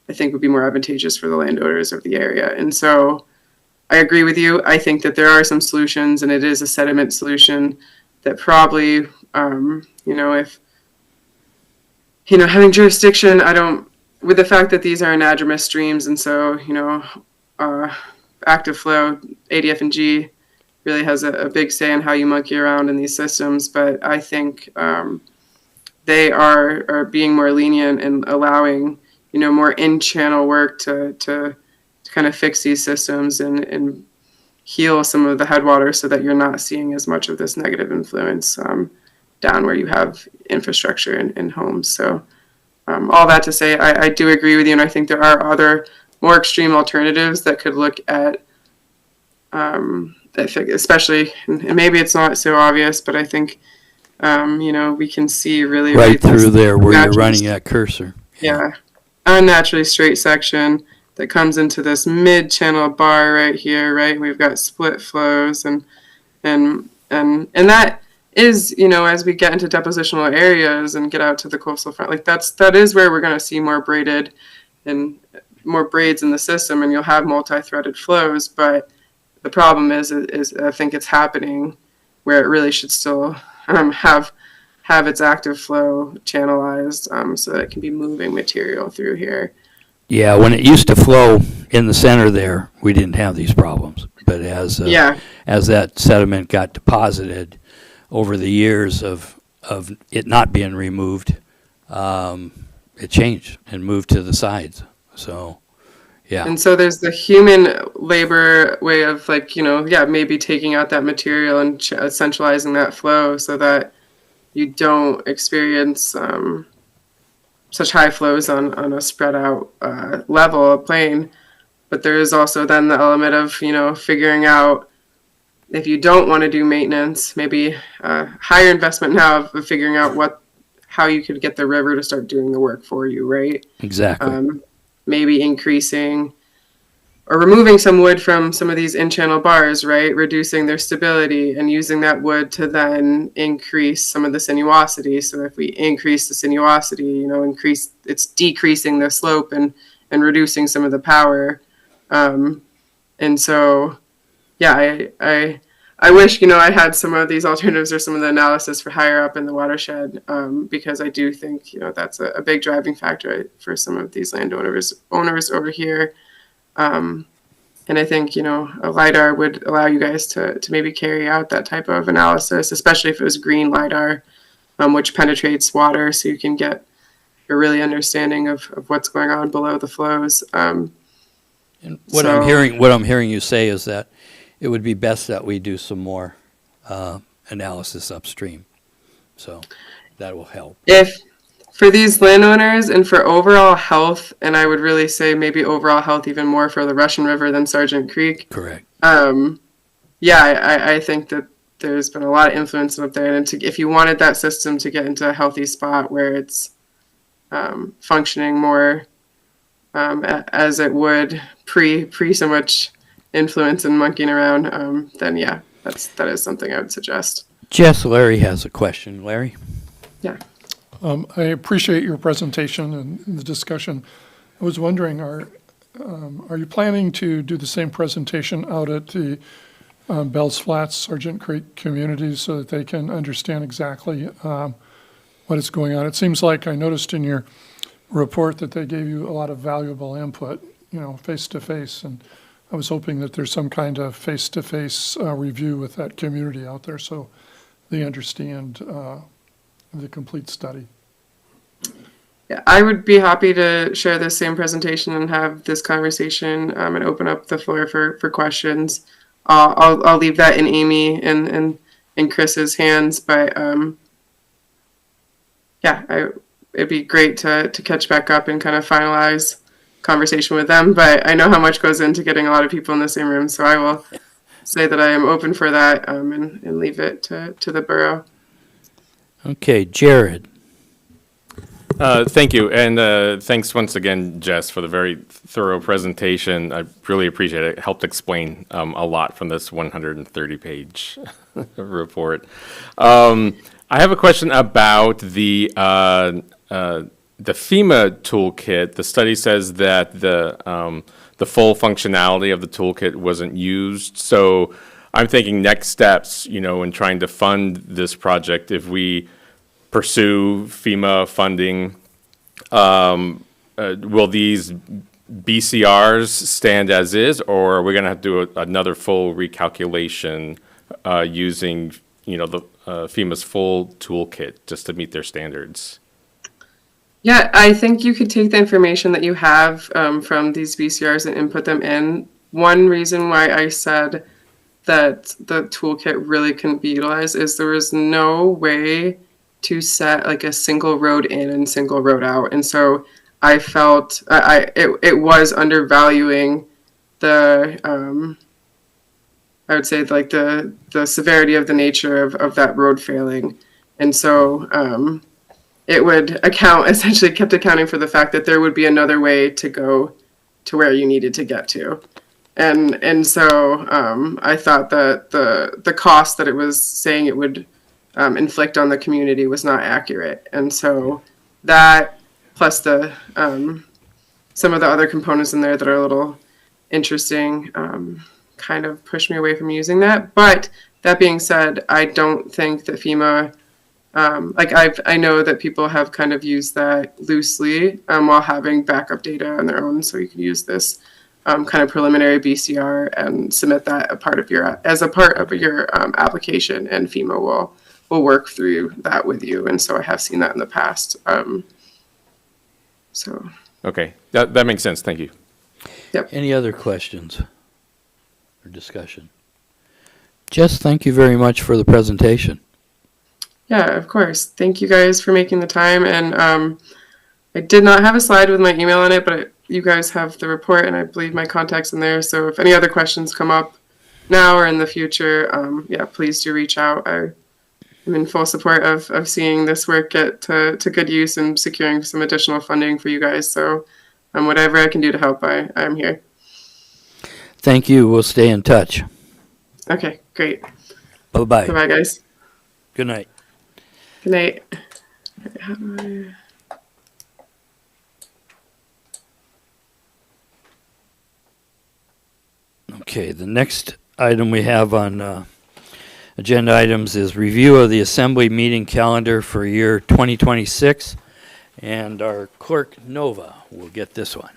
I think would be more advantageous for the landowners of the area. And so I agree with you. I think that there are some solutions, and it is a sediment solution that probably, if, having jurisdiction, with the fact that these are anadromous streams, and so, active flow, ADF and G really has a big say in how you monkey around in these systems. But I think they are being more lenient and allowing, more in-channel work to kind of fix these systems and heal some of the headwaters so that you're not seeing as much of this negative influence down where you have infrastructure and homes. So all that to say, I do agree with you, and I think there are other more extreme alternatives that could look at, especially, and maybe it's not so obvious, but I think, we can see really Right through this there where you're natural- running that cursor. Yeah, unnaturally straight section that comes into this mid-channel bar right here, right? We've got split flows and that is, as we get into depositional areas and get out to the coastal front, like that is where we're going to see more braided and more braids in the system, and you'll have multi-threaded flows. But the problem is I think it's happening where it really should still have its active flow channelized so that it can be moving material through here. Yeah, when it used to flow in the center there, we didn't have these problems. But as that sediment got deposited over the years of it not being removed, it changed and moved to the sides. So, yeah. And so there's the human labor way of maybe taking out that material and centralizing that flow so that you don't experience such high flows on a spread out level of plane. But there is also then the element of, figuring out if you don't want to do maintenance, maybe higher investment now of figuring out how you could get the river to start doing the work for you, right? Exactly. Maybe increasing or removing some wood from some of these in-channel bars, right? Reducing their stability and using that wood to then increase some of the sinuosity. So if we increase the sinuosity, it's decreasing the slope and reducing some of the power. And so, yeah, I wish, I had some of these alternatives or some of the analysis for higher up in the watershed, because I do think, that's a big driving factor for some of these owners over here. And I think, a LiDAR would allow you guys to maybe carry out that type of analysis, especially if it was green LiDAR, which penetrates water, so you can get a really understanding of what's going on below the flows. And what I'm hearing you say is that it would be best that we do some more analysis upstream. So that will help. If for these landowners and for overall health, and I would really say maybe overall health even more for the Russian River than Sargent Creek. Correct. I think that there's been a lot of influence up there, and if you wanted that system to get into a healthy spot where it's functioning more as it would pre so much influence and monkeying around, then yeah, that is something I would suggest. Jess, Larry has a question. Larry? Yeah. I appreciate your presentation and the discussion. I was wondering, are you planning to do the same presentation out at the Bells Flats, Sargent Creek communities so that they can understand exactly what is going on? It seems like I noticed in your report that they gave you a lot of valuable input, face to face, and I was hoping that there's some kind of face to face review with that community out there so they understand the complete study. Yeah, I would be happy to share this same presentation and have this conversation and open up the floor for questions. I'll leave that in Amy and Chris's hands, but it'd be great to catch back up and kind of finalize conversation with them. But I know how much goes into getting a lot of people in the same room, so I will say that I am open for that and leave it to the borough. Okay, Jared. Thank you, and thanks once again, Jess, for the very thorough presentation. I really appreciate it. It helped explain a lot from this 130-page report. I have a question about the FEMA toolkit. The study says that the full functionality of the toolkit wasn't used. So I'm thinking next steps, in trying to fund this project, if we pursue FEMA funding, will these BCRs stand as is, or are we going to have to do another full recalculation using, the FEMA's full toolkit just to meet their standards? Yeah, I think you could take the information that you have from these VCRs and input them in. One reason why I said that the toolkit really couldn't be utilized is there was no way to set like a single road in and single road out. And so I felt it was undervaluing the I would say like the severity of the nature of that road failing. And so it would essentially kept accounting for the fact that there would be another way to go to where you needed to get to. And so I thought that the cost that it was saying it would inflict on the community was not accurate. And so that plus the some of the other components in there that are a little interesting kind of pushed me away from using that. But that being said, I don't think that FEMA I know that people have kind of used that loosely while having backup data on their own. So you can use this kind of preliminary BCR and submit that as a part of your application, and FEMA will work through that with you. And so I have seen that in the past. So. Okay, that makes sense. Thank you. Yep. Any other questions or discussion? Jess, thank you very much for the presentation. Yeah, of course. Thank you guys for making the time. And I did not have a slide with my email on it, but you guys have the report, and I believe my contact's in there. So if any other questions come up now or in the future, yeah, please do reach out. I'm in full support of seeing this work get to good use and securing some additional funding for you guys. So whatever I can do to help, I'm here. Thank you. We'll stay in touch. Okay, great. Bye-bye. Bye-bye, guys. Good night. Good night. Okay, the next item we have on agenda items is review of the Assembly meeting calendar for year 2026, and our clerk, Nova, will get this one.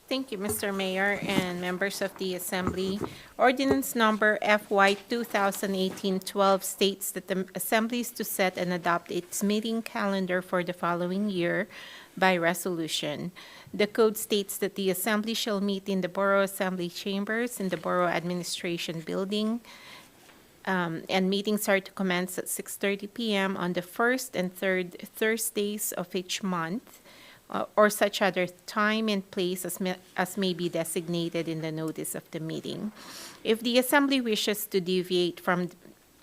Thank you, Mr. Mayor and members of the Assembly. Ordinance number FY 2018-12 states that the Assembly is to set and adopt its meeting calendar for the following year by resolution. The code states that the Assembly shall meet in the Borough Assembly Chambers in the Borough Administration Building, and meetings are to commence at 6:30 p.m. on the first and third Thursdays of each month, or such other time and place as may be designated in the notice of the meeting. If the Assembly wishes to deviate from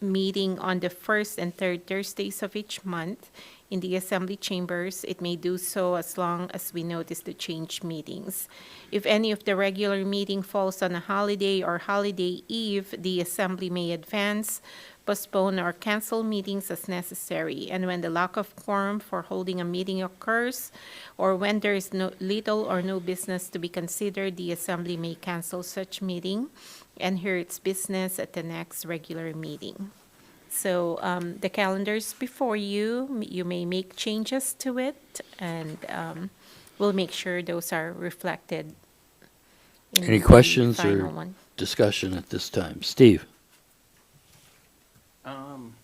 meeting on the first and third Thursdays of each month in the Assembly chambers, it may do so as long as we notice the change meetings. If any of the regular meeting falls on a holiday or holiday eve, the Assembly may advance, postpone, or cancel meetings as necessary. And when the lack of quorum for holding a meeting occurs, or when there is little or no business to be considered, the Assembly may cancel such meeting and hear its business at the next regular meeting. So the calendar's before you. You may make changes to it, and we'll make sure those are reflected in Any the questions final or one. discussion at this time? Steve? I'm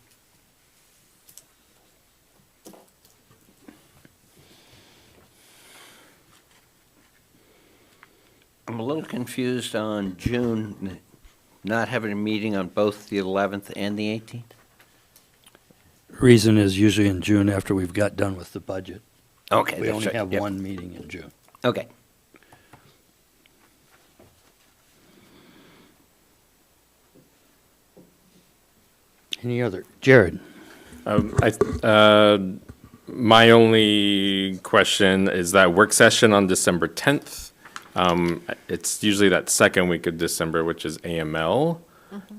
a little confused on June, not having a meeting on both the 11th and the 18th. Reason is usually in June after we've got done with the budget. Okay, We that's only right. have Yep. one meeting in June. Okay. Any other? Jared? My only question is that work session on December 10th. It's usually that second week of December, which is AML.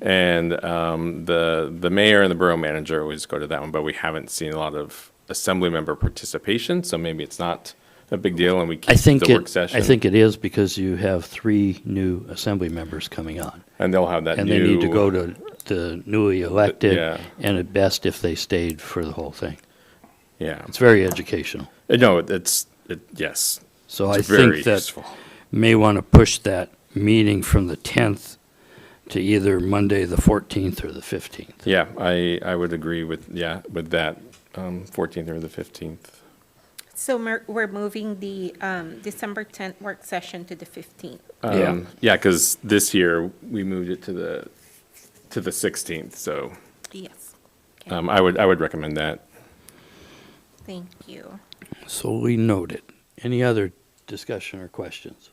And the mayor and the borough manager always go to that one, but we haven't seen a lot of assembly member participation, so maybe it's not a big deal, and we I keep think the work session. I think it is because you have 3 new assembly members coming on. And they'll have that And new. they need to go to the newly elected, Yeah. and at best if they stayed for the whole thing. Yeah. It's very educational. No, yes. So It's I very think that useful. may want to push that meeting from the 10th to either Monday, the 14th, or the 15th. Yeah, I would agree with that, 14th or the 15th. So we're moving the December 10th work session to the 15th. Yeah, because this year we moved it to the 16th, so Yes. I would recommend that. Thank you. So we noted. Any other discussion or questions?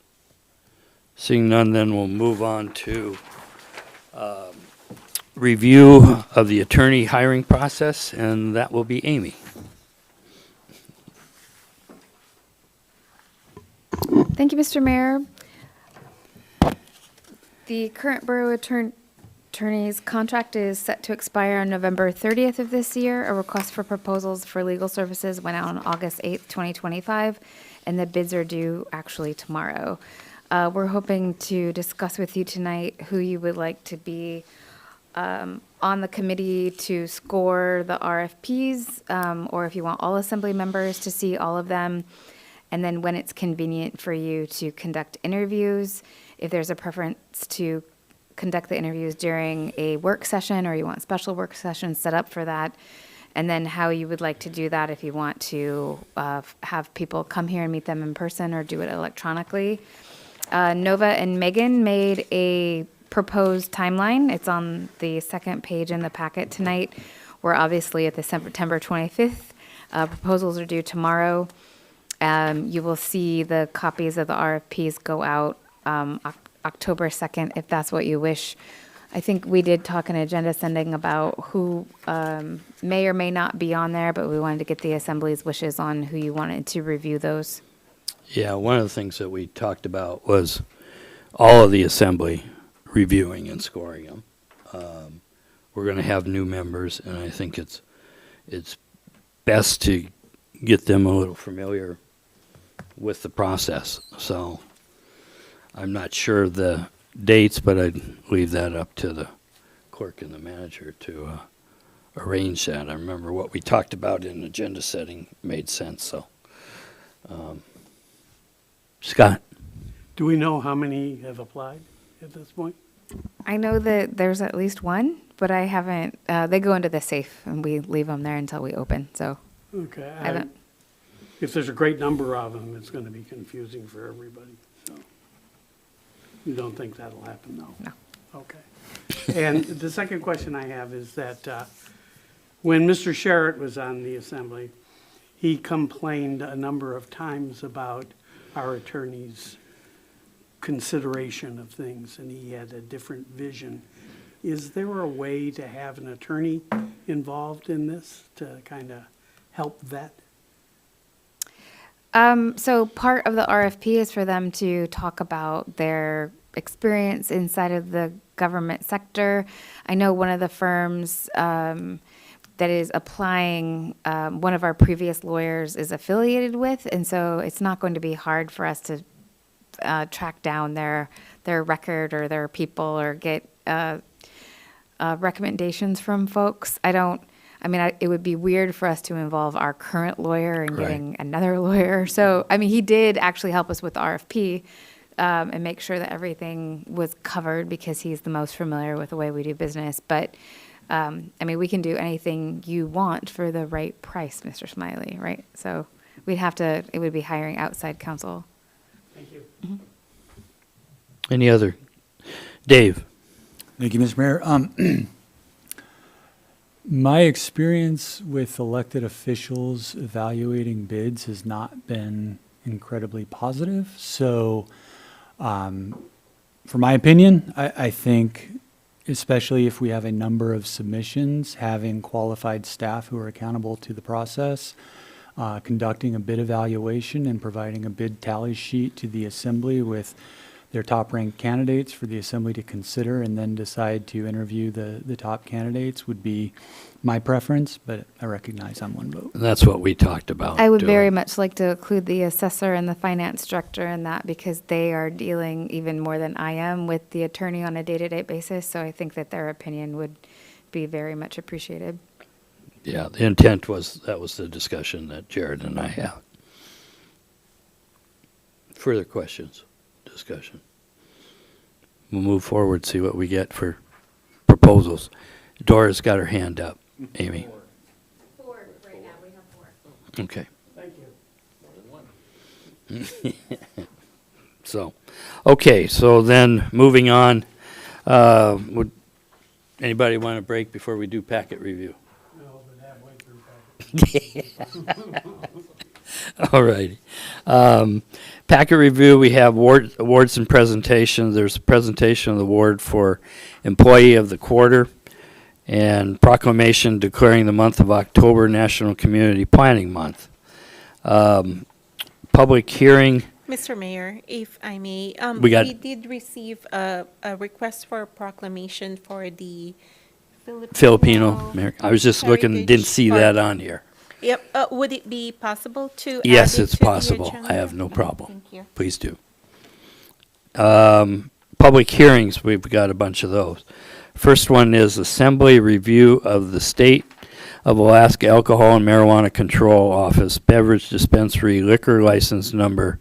Seeing none, then we'll move on to review of the attorney hiring process, and that will be Amy. Thank you, Mr. Mayor. The current borough attorney's contract is set to expire on November 30th of this year. A request for proposals for legal services went out on August 8th, 2025, and the bids are due actually tomorrow. We're hoping to discuss with you tonight who you would like to be on the committee to score the RFPs, or if you want all assembly members to see all of them. And then when it's convenient for you to conduct interviews, if there's a preference to conduct the interviews during a work session or you want special work sessions set up for that, and then how you would like to do that if you want to have people come here and meet them in person or do it electronically. Nova and Megan made a proposed timeline. It's on the second page in the packet tonight. We're obviously at the September 25th. Proposals are due tomorrow. You will see the copies of the RFPs go out October 2nd, if that's what you wish. I think we did talk in agenda sending about who may or may not be on there, but we wanted to get the assembly's wishes on who you wanted to review those. Yeah, one of the things that we talked about was all of the assembly reviewing and scoring them. We're going to have new members, and I think it's best to get them a little familiar with the process. So I'm not sure of the dates, but I'd leave that up to the clerk and the manager to arrange that. I remember what we talked about in agenda setting made sense. So, Scott. Do we know how many have applied at this point? I know that there's at least one, but I haven't, they go into the safe and we leave them there until we open, so Okay. I haven't. If there's a great number of them, it's going to be confusing for everybody. So you don't think that'll happen, though? No. Okay. And the second question I have is that when Mr. Sherritt was on the assembly, he complained a number of times about our attorney's consideration of things, and he had a different vision. Is there a way to have an attorney involved in this to kind of help vet? So part of the RFP is for them to talk about their experience inside of the government sector. I know one of the firms that is applying, one of our previous lawyers is affiliated with, and so it's not going to be hard for us to track down their record or their people or get recommendations from folks. It would be weird for us to involve our current lawyer in getting another lawyer. So, he did actually help us with the RFP and make sure that everything was covered because he's the most familiar with the way we do business. But, we can do anything you want for the right price, Mr. Smiley, right? So it would be hiring outside counsel. Thank you. Mm-hmm. Any other? Dave. Thank you, Mr. Mayor. My experience with elected officials evaluating bids has not been incredibly positive. So, for my opinion, I think, especially if we have a number of submissions, having qualified staff who are accountable to the process, conducting a bid evaluation and providing a bid tally sheet to the assembly with their top-ranked candidates for the Assembly to consider and then decide to interview the top candidates would be my preference, but I recognize I'm one vote. And that's what we talked about. I would doing. very much like to include the assessor and the finance director in that because they are dealing even more than I am with the attorney on a day-to-day basis. So I think that their opinion would be very much appreciated. Yeah, the intent was, that was the discussion that Jared and I had. Further questions, discussion? We'll move forward, see what we get for proposals. Dora's got her hand up. Amy? 4 right now, we have 4. Okay. Thank you. So, okay, so then moving on, would anybody want a break before we do packet review? No, but halfway through packet. All righty. Packet review, we have awards and presentations. There's a presentation of the award for Employee of the Quarter and proclamation declaring the month of October National Community Planning Month. Public hearing, Mr. Mayor, if I may, We got- we did receive a request for a proclamation for the Filipino American. I was just looking, didn't Heritage see Park. that on here. Yep, would it be possible to add Yes, it it's to the possible. I agenda? have no problem. Thank you. Please do. Public hearings, we've got a bunch of those. First one is Assembly Review of the State of Alaska Alcohol and Marijuana Control Office Beverage Dispensary Liquor License Number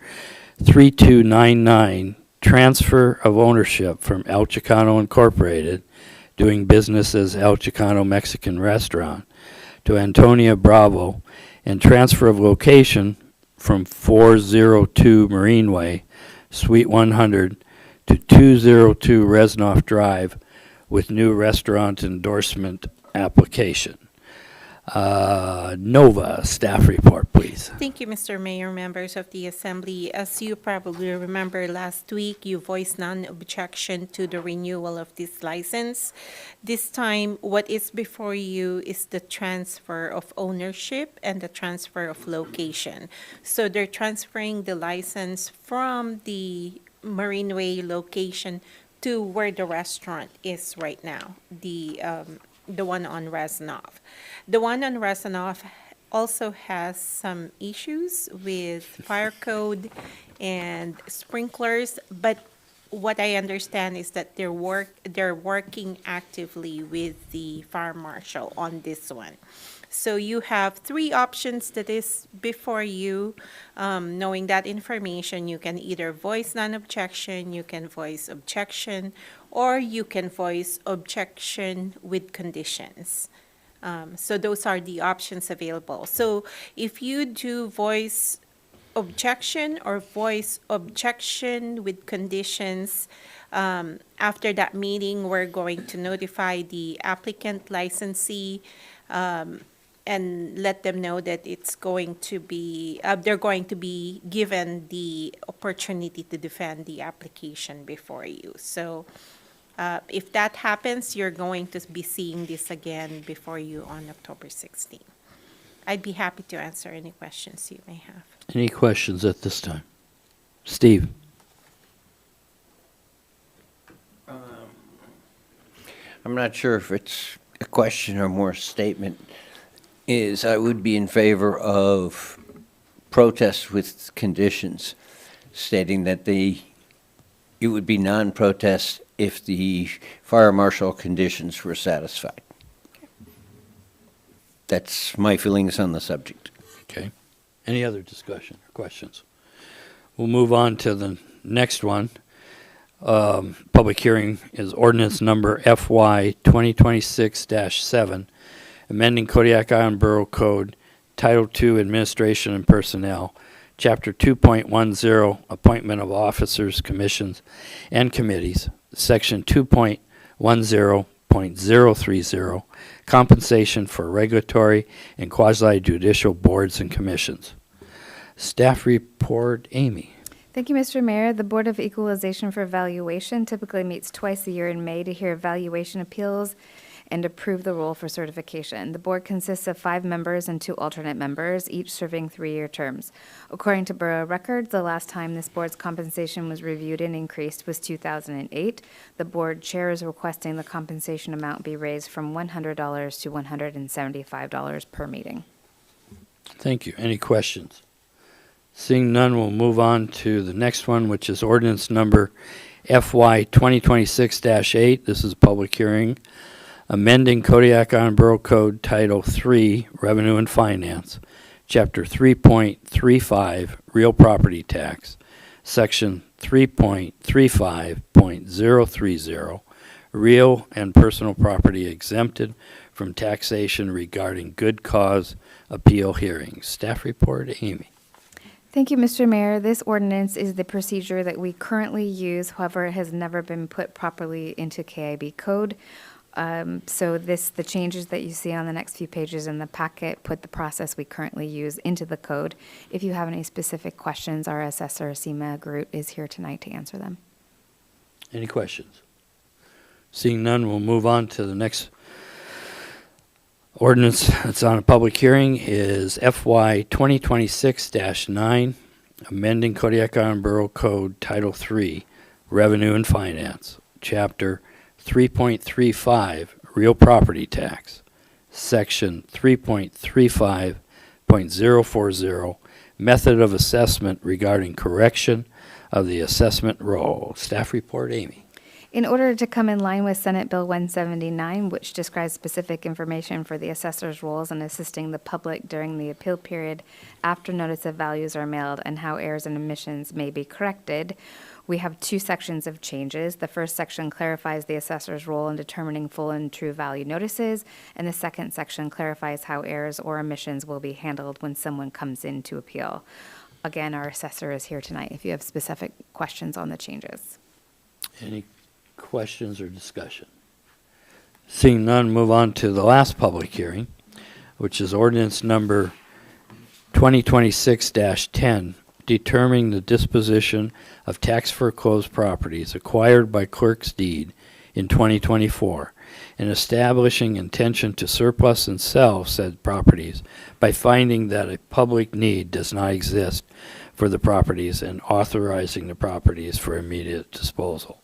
3299, Transfer of Ownership from El Chicano Incorporated, doing business as El Chicano Mexican Restaurant, to Antonia Bravo, and transfer of location from 402 Marine Way, Suite 100, to 202 Resnoff Drive, with new restaurant endorsement application. Nova, staff report, please. Thank you, Mr. Mayor, members of the Assembly. As you probably remember, last week you voiced non-objection to the renewal of this license. This time, what is before you is the transfer of ownership and the transfer of location. So they're transferring the license from the Marine Way location to where the restaurant is right now, the one on Resnov. The one on Resnov also has some issues with fire code and sprinklers, but what I understand is that they're working actively with the fire marshal on this one. So you have 3 options that is before you. Knowing that information, you can either voice non-objection, you can voice objection, or you can voice objection with conditions. So those are the options available. So if you do voice objection or voice objection with conditions, after that meeting, we're going to notify the applicant licensee and let them know that it's going to be, they're going to be given the opportunity to defend the application before you. So if that happens, you're going to be seeing this again before you on October 16th. I'd be happy to answer any questions you may have. Any questions at this time? Steve? I'm not sure if it's a question or more a statement, is I would be in favor of protests with conditions, stating that it would be non-protest if the fire marshal conditions were satisfied. That's my feelings on the subject. Okay. Any other discussion or questions? We'll move on to the next one. Public hearing is ordinance number FY 2026-7, amending Kodiak Island Borough Code, Title II, Administration and Personnel, Chapter 2.10, Appointment of Officers, Commissions, and Committees, Section 2.10.030, Compensation for Regulatory and Quasi-Judicial Boards and Commissions. Staff report, Amy. Thank you, Mr. Mayor. The Board of Equalization for Evaluation typically meets twice a year in May to hear evaluation appeals and approve the role for certification. The board consists of 5 members and 2 alternate members, each serving 3-year terms. According to Borough records, the last time this board's compensation was reviewed and increased was 2008. The board chair is requesting the compensation amount be raised from $100 to $175 per meeting. Thank you. Any questions? Seeing none, we'll move on to the next one, which is ordinance number FY 2026-8. This is a public hearing. Amending Kodiak Island Borough Code Title 3, Revenue and Finance, Chapter 3.35, Real Property Tax, Section 3.35.030, Real and Personal Property Exempted from Taxation regarding Good Cause Appeal Hearings. Staff report, Amy. Thank you, Mr. Mayor. This ordinance is the procedure that we currently use. However, it has never been put properly into KIB code. So the changes that you see on the next few pages in the packet put the process we currently use into the code. If you have any specific questions, our assessor, Seema Groot, is here tonight to answer them. Any questions? Seeing none, we'll move on to the next ordinance that's on a public hearing is FY 2026-9, amending Kodiak Island Borough Code Title 3, Revenue and Finance, Chapter 3.35, Real Property Tax, Section 3.35.040, Method of Assessment regarding correction of the assessment roll. Staff report, Amy. In order to come in line with Senate Bill 179, which describes specific information for the assessor's roles in assisting the public during the appeal period after notice of values are mailed and how errors and omissions may be corrected, we have 2 sections of changes. The first section clarifies the assessor's role in determining full and true value notices, and the second section clarifies how errors or omissions will be handled when someone comes in to appeal. Again, our assessor is here tonight if you have specific questions on the changes. Any questions or discussion? Seeing none, move on to the last public hearing, which is ordinance number 2026-10, determining the disposition of tax foreclosed properties acquired by clerk's deed in 2024 and establishing intention to surplus and sell said properties by finding that a public need does not exist for the properties and authorizing the properties for immediate disposal.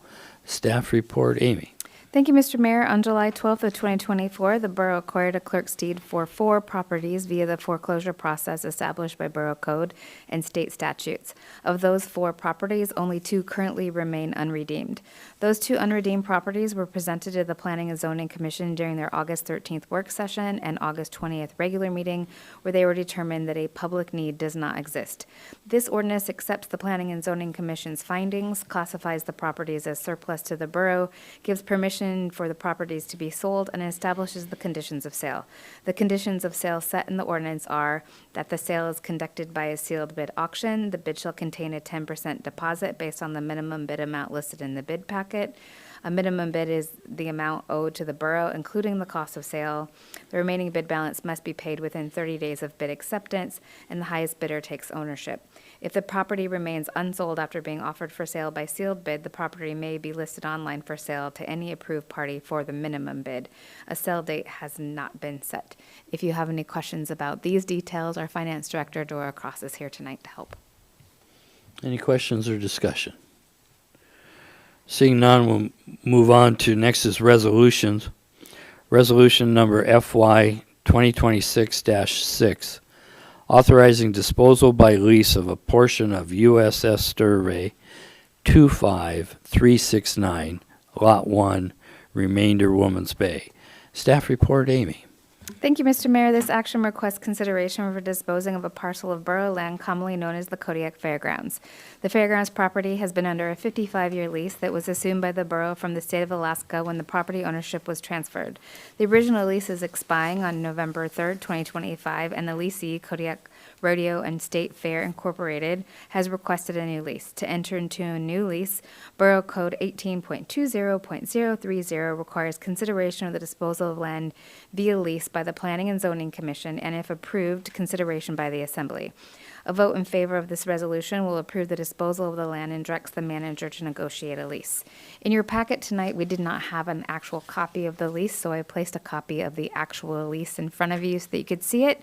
Staff report, Amy. Thank you, Mr. Mayor. On July 12th of 2024, the borough acquired a clerk's deed for 4 properties via the foreclosure process established by Borough Code and state statutes. Of those 4 properties, only 2 currently remain unredeemed. Those 2 unredeemed properties were presented to the Planning and Zoning Commission during their August 13th work session and August 20th regular meeting, where they were determined that a public need does not exist. This ordinance accepts the Planning and Zoning Commission's findings, classifies the properties as surplus to the borough, gives permission for the properties to be sold, and establishes the conditions of sale. The conditions of sale set in the ordinance are that the sale is conducted by a sealed bid auction. The bid shall contain a 10% deposit based on the minimum bid amount listed in the bid packet. A minimum bid is the amount owed to the borough, including the cost of sale. The remaining bid balance must be paid within 30 days of bid acceptance, and the highest bidder takes ownership. If the property remains unsold after being offered for sale by sealed bid, the property may be listed online for sale to any approved party for the minimum bid. A sale date has not been set. If you have any questions about these details, our Finance Director, Dora Cross, is here tonight to help. Any questions or discussion? Seeing none, we'll move on to next is resolutions. Resolution number FY 2026-6, authorizing disposal by lease of a portion of USS Sturvey 25369, Lot 1, remainder Woman's Bay. Staff report, Amy. Thank you, Mr. Mayor. This action requests consideration for disposing of a parcel of borough land commonly known as the Kodiak Fairgrounds. The fairgrounds property has been under a 55-year lease that was assumed by the borough from the state of Alaska when the property ownership was transferred. The original lease is expiring on November 3rd, 2025, and the leasee, Kodiak Rodeo and State Fair Incorporated has requested a new lease. To enter into a new lease, Borough Code 18.20.030 requires consideration of the disposal of land via lease by the Planning and Zoning Commission, and if approved, consideration by the Assembly. A vote in favor of this resolution will approve the disposal of the land and directs the manager to negotiate a lease. In your packet tonight, we did not have an actual copy of the lease, so I placed a copy of the actual lease in front of you so that you could see it.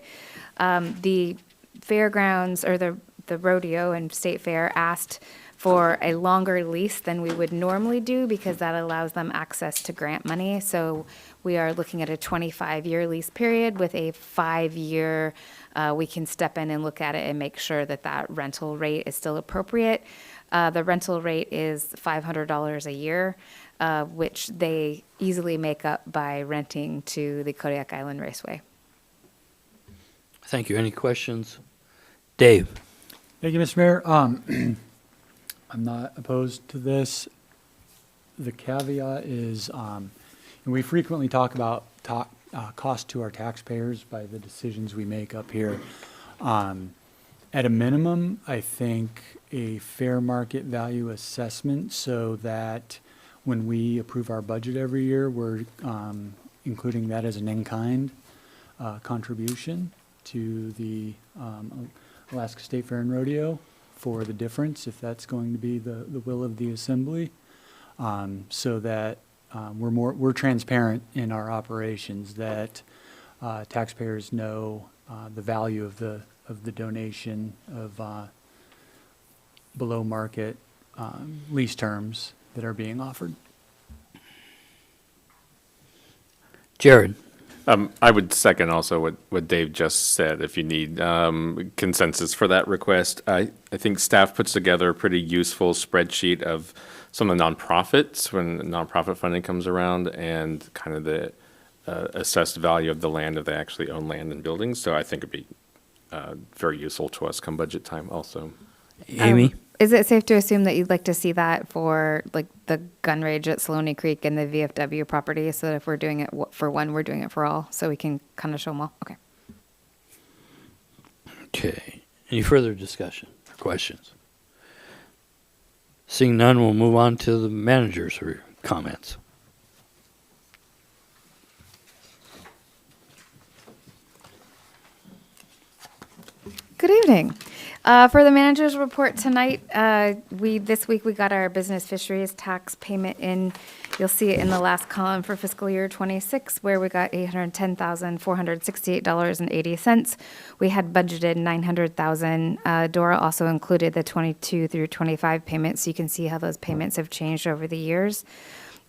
The fairgrounds, or the rodeo and state fair, asked for a longer lease than we would normally do because that allows them access to grant money. So we are looking at a 25-year lease period with a 5-year, we can step in and look at it and make sure that that rental rate is still appropriate. The rental rate is $500 a year, which they easily make up by renting to the Kodiak Island Raceway. Thank you. Any questions? Dave? Thank you, Mr. Mayor. I'm not opposed to this. The caveat is, and we frequently talk about cost to our taxpayers by the decisions we make up here. At a minimum, I think a fair market value assessment so that when we approve our budget every year, we're including that as an in-kind contribution to the Alaska State Fair and Rodeo for the difference, if that's going to be the will of the Assembly, so that we're transparent in our operations, that taxpayers know the value of the donation of below market lease terms that are being offered. Jared? I would second also what Dave just said. If you need consensus for that request, I think staff puts together a pretty useful spreadsheet of some of the nonprofits when nonprofit funding comes around and kind of the assessed value of the land if they actually own land and buildings. So I think it'd be very useful to us come budget time also. Amy? Is it safe to assume that you'd like to see that for like the gun range at Saloni Creek and the VFW property, so that if we're doing it for one, we're doing it for all, so we can kind of show them all? Okay. Okay. Any further discussion or questions? Seeing none, we'll move on to the manager's comments. Good evening. For the manager's report tonight, this week we got our business fisheries tax payment in. You'll see it in the last column for fiscal year 26, where we got $810,468.80. We had budgeted $900,000. Dora also included the 22 through 25 payments, so you can see how those payments have changed over the years.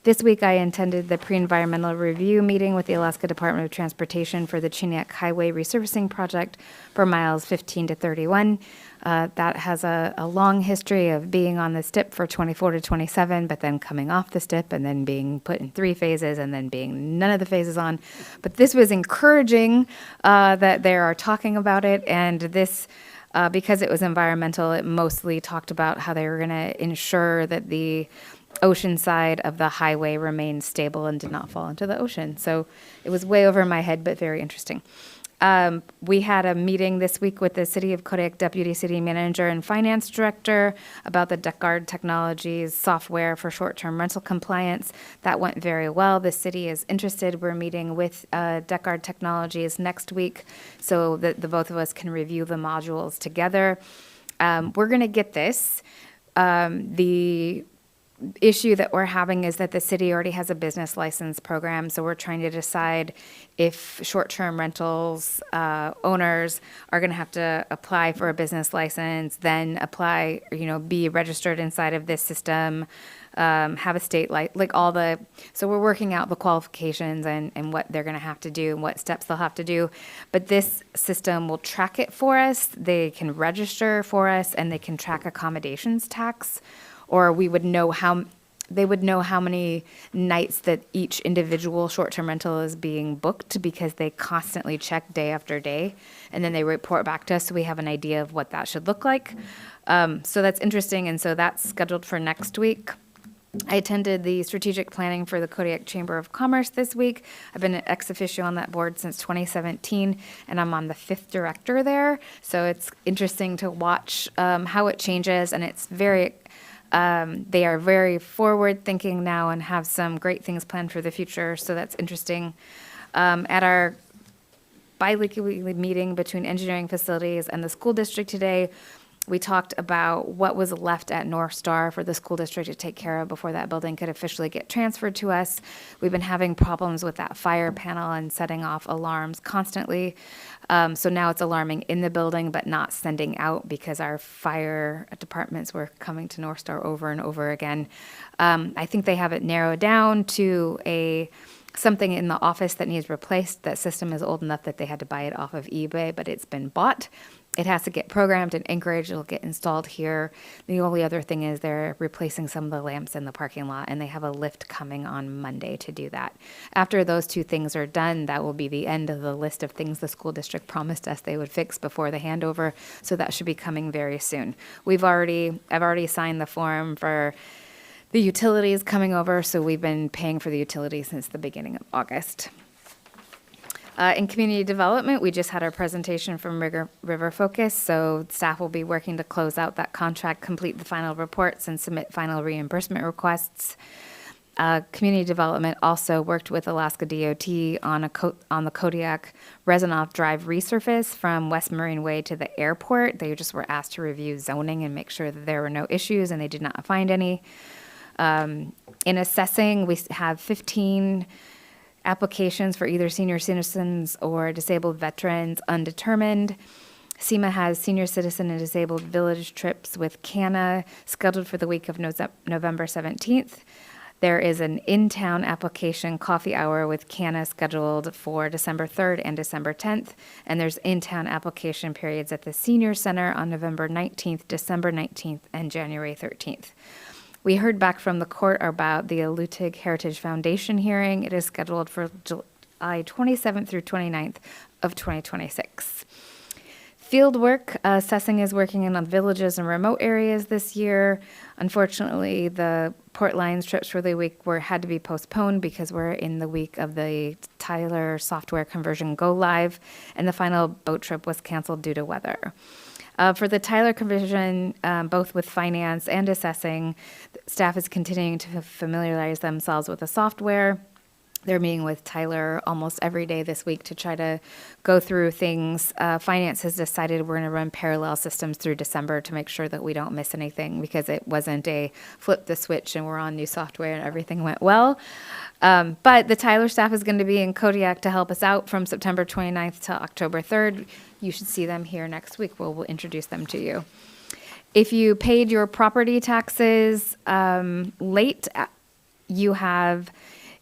This week, I attended the pre-environmental review meeting with the Alaska Department of Transportation for the Kodiak Highway resurfacing project for miles 15 to 31. That has a long history of being on the STIP for 24 to 27, but then coming off the STIP and then being put in 3 phases and then being none of the phases on. But this was encouraging that they are talking about it, and this, because it was environmental, it mostly talked about how they were going to ensure that the ocean side of the highway remained stable and did not fall into the ocean. So it was way over my head, but very interesting. We had a meeting this week with the City of Kodiak Deputy City Manager and Finance Director about the DeckGuard Technologies software for short-term rental compliance. That went very well. The city is interested. We're meeting with DeckGuard Technologies next week so that the both of us can review the modules together. We're going to get this. The issue that we're having is that the city already has a business license program, so we're trying to decide if short-term rentals owners are going to have to apply for a business license, then apply, be registered inside of this system, have a state so we're working out the qualifications and what they're going to have to do and what steps they'll have to do. But this system will track it for us. They can register for us, and they can track accommodations tax, or they would know how many nights that each individual short-term rental is being booked, because they constantly check day after day, and then they report back to us, so we have an idea of what that should look like. So that's interesting, and so that's scheduled for next week. I attended the strategic planning for the Kodiak Chamber of Commerce this week. I've been an ex officio on that board since 2017, and I'm on the 5th director there. So it's interesting to watch how it changes, and it's very, they are very forward thinking now and have some great things planned for the future. So that's interesting. At our bi-weekly meeting between engineering facilities and the school district today, we talked about what was left at North Star for the school district to take care of before that building could officially get transferred to us. We've been having problems with that fire panel and setting off alarms constantly. So now it's alarming in the building, but not sending out because our fire departments were coming to North Star over and over again. I think they have it narrowed down to something in the office that needs replaced. That system is old enough that they had to buy it off of eBay, but it's been bought. It has to get programmed in Anchorage. It'll get installed here. The only other thing is they're replacing some of the lamps in the parking lot, and they have a lift coming on Monday to do that. After those two things are done, that will be the end of the list of things the school district promised us they would fix before the handover, so that should be coming very soon. I've already signed the form for the utilities coming over, so we've been paying for the utilities since the beginning of August. In community development, we just had our presentation from River Focus, so staff will be working to close out that contract, complete the final reports, and submit final reimbursement requests. Community development also worked with Alaska DOT on the Kodiak Rezanoff Drive resurface from West Marine Way to the airport. They just were asked to review zoning and make sure that there were no issues, and they did not find any. In assessing, we have 15 applications for either senior citizens or disabled veterans undetermined. SEMA has senior citizen and disabled village trips with CANA scheduled for the week of November 17th. There is an in-town application coffee hour with CANA scheduled for December 3rd and December 10th. And there's in-town application periods at the Senior Center on November 19th, December 19th, and January 13th. We heard back from the court about the Alutiiq Heritage Foundation hearing. It is scheduled for July 27th through 29th of 2026. Field work, assessing is working in on villages and remote areas this year. Unfortunately, the Port Lions trips for the week had to be postponed because we're in the week of the Tyler software conversion go live, and the final boat trip was canceled due to weather. For the Tyler conversion, both with finance and assessing, staff is continuing to familiarize themselves with the software. They're meeting with Tyler almost every day this week to try to go through things. Finance has decided we're going to run parallel systems through December to make sure that we don't miss anything, because it wasn't a flip the switch and we're on new software and everything went well. But the Tyler staff is going to be in Kodiak to help us out from September 29th to October 3rd. You should see them here next week. We'll introduce them to you. If you paid your property taxes late, you have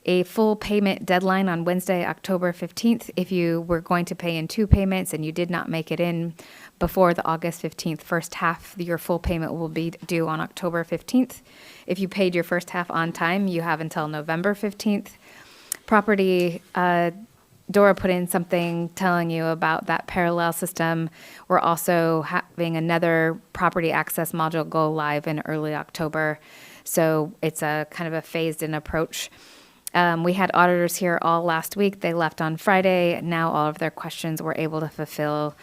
a full payment deadline on Wednesday, October 15th. If you were going to pay in 2 payments and you did not make it in before the August 15th first half, your full payment will be due on October 15th. If you paid your first half on time, you have until November 15th. Property, Dora put in something telling you about that parallel system. We're also having another property access module go live in early October. So it's a kind of a phased in approach. We had auditors here all last week. They left on Friday. Now all of their questions we're able to fulfill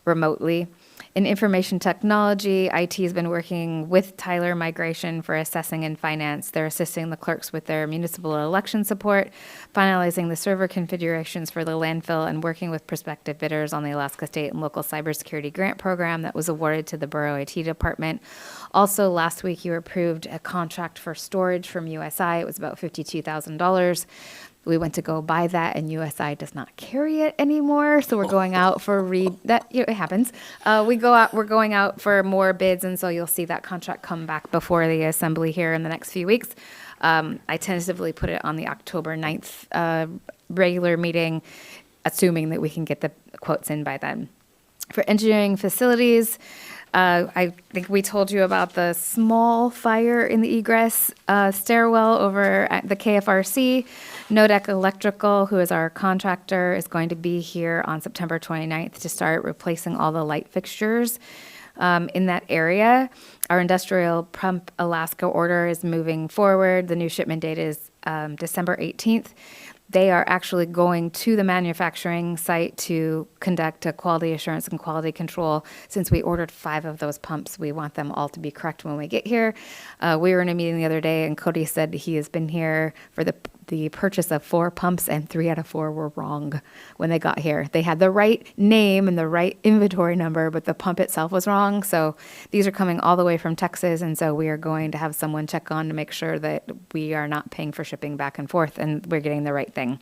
remotely. In information technology, IT has been working with Tyler Migration for assessing and finance. They're assisting the clerks with their municipal election support, finalizing the server configurations for the landfill, and working with prospective bidders on the Alaska State and Local Cybersecurity Grant Program that was awarded to the Borough IT Department. Also, last week you approved a contract for storage from USI. It was about $52,000. We went to go buy that, and USI does not carry it anymore. So we're going out for it happens. We're going out for more bids, and so you'll see that contract come back before the assembly here in the next few weeks. I tentatively put it on the October 9th regular meeting, assuming that we can get the quotes in by then. For engineering facilities, I think we told you about the small fire in the egress stairwell over at the KFRC. Nodec Electrical, who is our contractor, is going to be here on September 29th to start replacing all the light fixtures in that area. Our industrial pump Alaska order is moving forward. The new shipment date is December 18th. They are actually going to the manufacturing site to conduct a quality assurance and quality control. Since we ordered 5 of those pumps, we want them all to be correct when we get here. We were in a meeting the other day, and Cody said he has been here for the purchase of 4 pumps, and 3 out of 4 were wrong when they got here. They had the right name and the right inventory number, but the pump itself was wrong. So these are coming all the way from Texas, and so we are going to have someone check on to make sure that we are not paying for shipping back and forth and we're getting the right thing.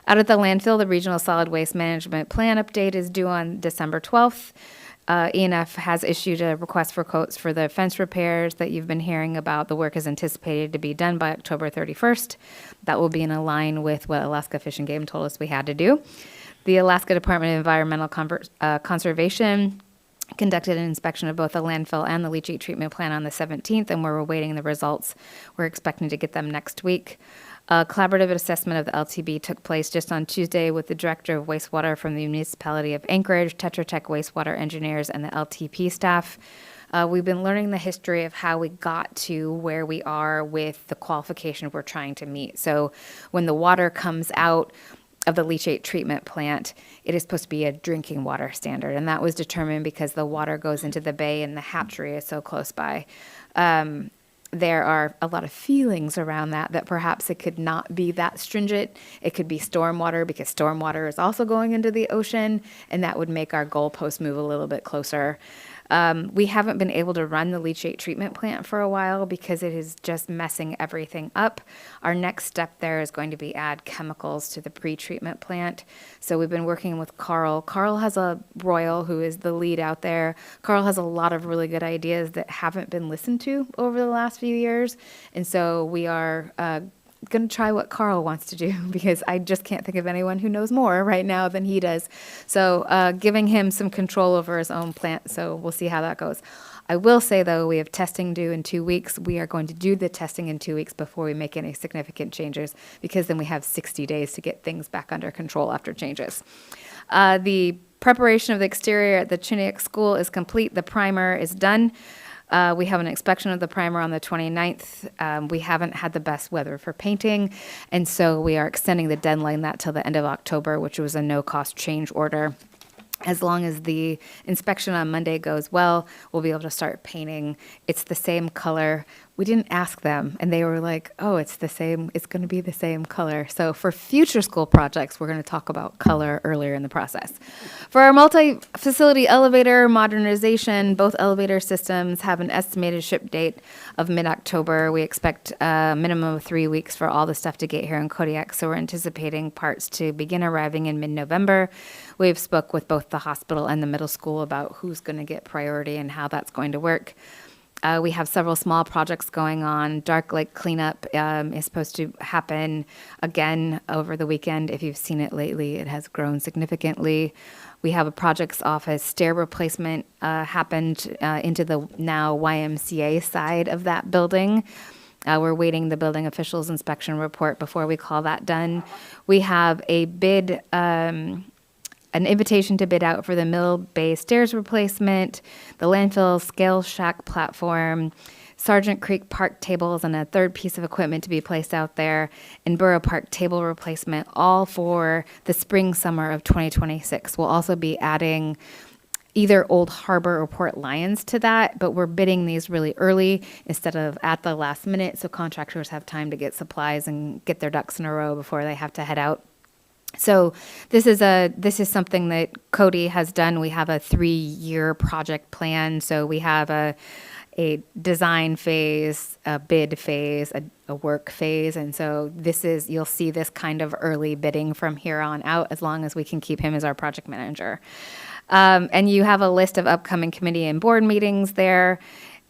Out at the landfill, the Regional Solid Waste Management Plan update is due on December 12th. ENF has issued a request for quotes for the fence repairs that you've been hearing about. The work is anticipated to be done by October 31st. That will be in line with what Alaska Fish and Game told us we had to do. The Alaska Department of Environmental Conservation conducted an inspection of both the landfill and the leachate treatment plant on the 17th, and we're awaiting the results. We're expecting to get them next week. A collaborative assessment of the LTB took place just on Tuesday with the Director of Wastewater from the Municipality of Anchorage, Tetra Tech wastewater engineers, and the LTP staff. We've been learning the history of how we got to where we are with the qualification we're trying to meet. So when the water comes out of the leachate treatment plant, it is supposed to be a drinking water standard, and that was determined because the water goes into the bay and the hatchery is so close by. There are a lot of feelings around that perhaps it could not be that stringent. It could be stormwater because stormwater is also going into the ocean, and that would make our goalpost move a little bit closer. We haven't been able to run the leachate treatment plant for a while because it is just messing everything up. Our next step there is going to be add chemicals to the pre-treatment plant. So we've been working with Carl. Carl has a Royal who is the lead out there. Carl has a lot of really good ideas that haven't been listened to over the last few years. And so we are going to try what Carl wants to do because I just can't think of anyone who knows more right now than he does. So giving him some control over his own plant. So we'll see how that goes. I will say, though, we have testing due in 2 weeks. We are going to do the testing in 2 weeks before we make any significant changes because then we have 60 days to get things back under control after changes. The preparation of the exterior at the Kodiak School is complete. The primer is done. We have an inspection of the primer on the 29th. We haven't had the best weather for painting, and so we are extending the deadline that till the end of October, which was a no-cost change order. As long as the inspection on Monday goes well, we'll be able to start painting. It's the same color. We didn't ask them, and they were like, oh, it's the same. It's going to be the same color. So for future school projects, we're going to talk about color earlier in the process. For our multi-facility elevator modernization, both elevator systems have an estimated ship date of mid-October. We expect a minimum of 3 weeks for all the stuff to get here in Kodiak, so we're anticipating parts to begin arriving in mid-November. We've spoke with both the hospital and the middle school about who's going to get priority and how that's going to work. We have several small projects going on. Dark Lake cleanup is supposed to happen again over the weekend. If you've seen it lately, it has grown significantly. We have a projects office stair replacement happened into the now YMCA side of that building. We're waiting the building officials inspection report before we call that done. We have a bid, an invitation to bid out for the Mill Bay stairs replacement, the landfill scale shack platform, Sargent Creek Park tables, and a third piece of equipment to be placed out there, and Borough Park table replacement, all for the spring, summer of 2026. We'll also be adding either Old Harbor or Port Lions to that, but we're bidding these really early instead of at the last minute, so contractors have time to get supplies and get their ducks in a row before they have to head out. So this is something that Cody has done. We have a 3-year project plan. So we have a design phase, a bid phase, a work phase. And so you'll see this kind of early bidding from here on out as long as we can keep him as our project manager. And you have a list of upcoming committee and board meetings there.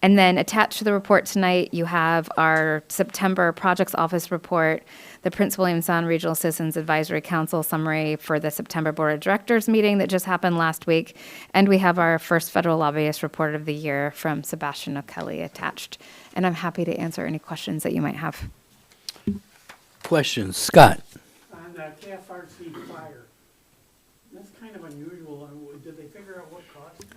And then attached to the report tonight, you have our September Projects Office report, the Prince William Sound Regional Citizens Advisory Council summary for the September Board of Directors meeting that just happened last week, and we have our first federal lobbyist report of the year from Sebastian O'Kelly attached. And I'm happy to answer any questions that you might have. Questions? Scott? On the KFRC flyer, that's kind of unusual. did they figure out what caused it?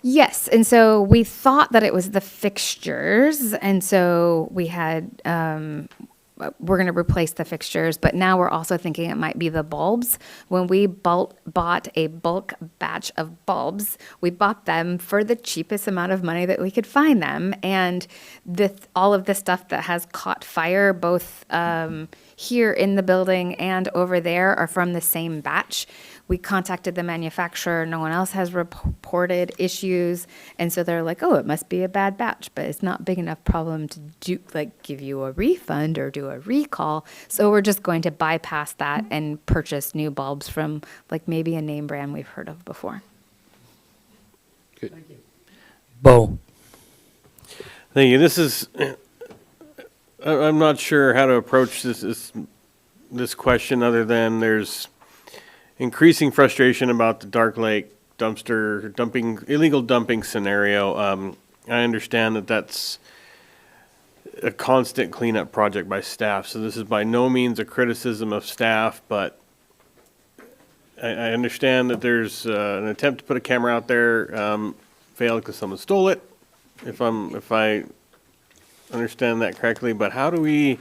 Yes, and so we thought that it was the fixtures, and so we had, we're going to replace the fixtures, but now we're also thinking it might be the bulbs. When we bought a bulk batch of bulbs, we bought them for the cheapest amount of money that we could find them, and all of the stuff that has caught fire, both here in the building and over there, are from the same batch. We contacted the manufacturer. No one else has reported issues. And so they're like, oh, it must be a bad batch, but it's not big enough problem to give you a refund or do a recall. So we're just going to bypass that and purchase new bulbs from like maybe a name brand we've heard of before. Bo. Thank you. This is, I'm not sure how to approach this question other than there's increasing frustration about the Dark Lake illegal dumping scenario. I understand that that's a constant cleanup project by staff, so this is by no means a criticism of staff, but I understand that there's an attempt to put a camera out there, failed because someone stole it, if I understand that correctly. But how do we,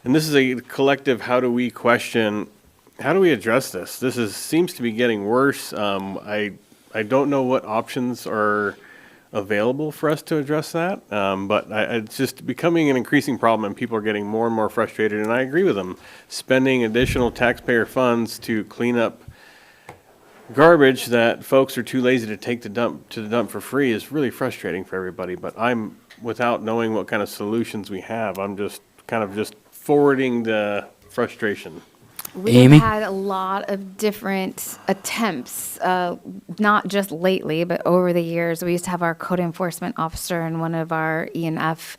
and this is a collective, how do we address this? This seems to be getting worse. I don't know what options are available for us to address that, but it's just becoming an increasing problem, and people are getting more and more frustrated, and I agree with them. Spending additional taxpayer funds to clean up garbage that folks are too lazy to take to the dump for free is really frustrating for everybody, but without knowing what kind of solutions we have, I'm just forwarding the frustration. Amy? We've had a lot of different attempts, not just lately, but over the years. We used to have our code enforcement officer and one of our E&F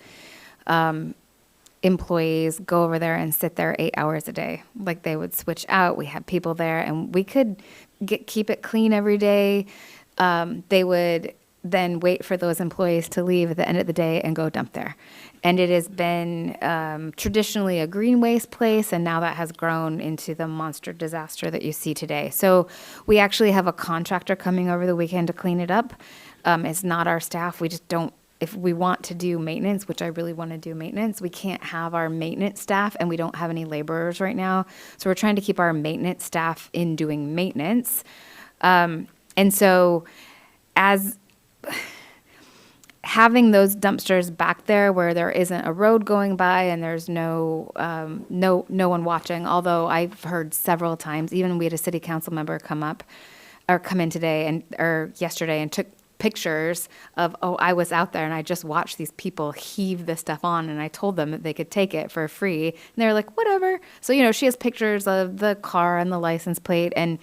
employees go over there and sit there 8 hours a day. Like they would switch out. We had people there, and we could keep it clean every day. They would then wait for those employees to leave at the end of the day and go dump there. And it has been traditionally a green waste place, and now that has grown into the monster disaster that you see today. So we actually have a contractor coming over the weekend to clean it up. It's not our staff. We just don't, if we want to do maintenance, which I really want to do maintenance, we can't have our maintenance staff, and we don't have any laborers right now. So we're trying to keep our maintenance staff in doing maintenance. And so as having those dumpsters back there where there isn't a road going by and there's no one watching, although I've heard several times, even we had a city council member come in today or yesterday and took pictures of, oh, I was out there and I just watched these people heave this stuff on, and I told them that they could take it for free, and they're like, whatever. So, she has pictures of the car and the license plate, and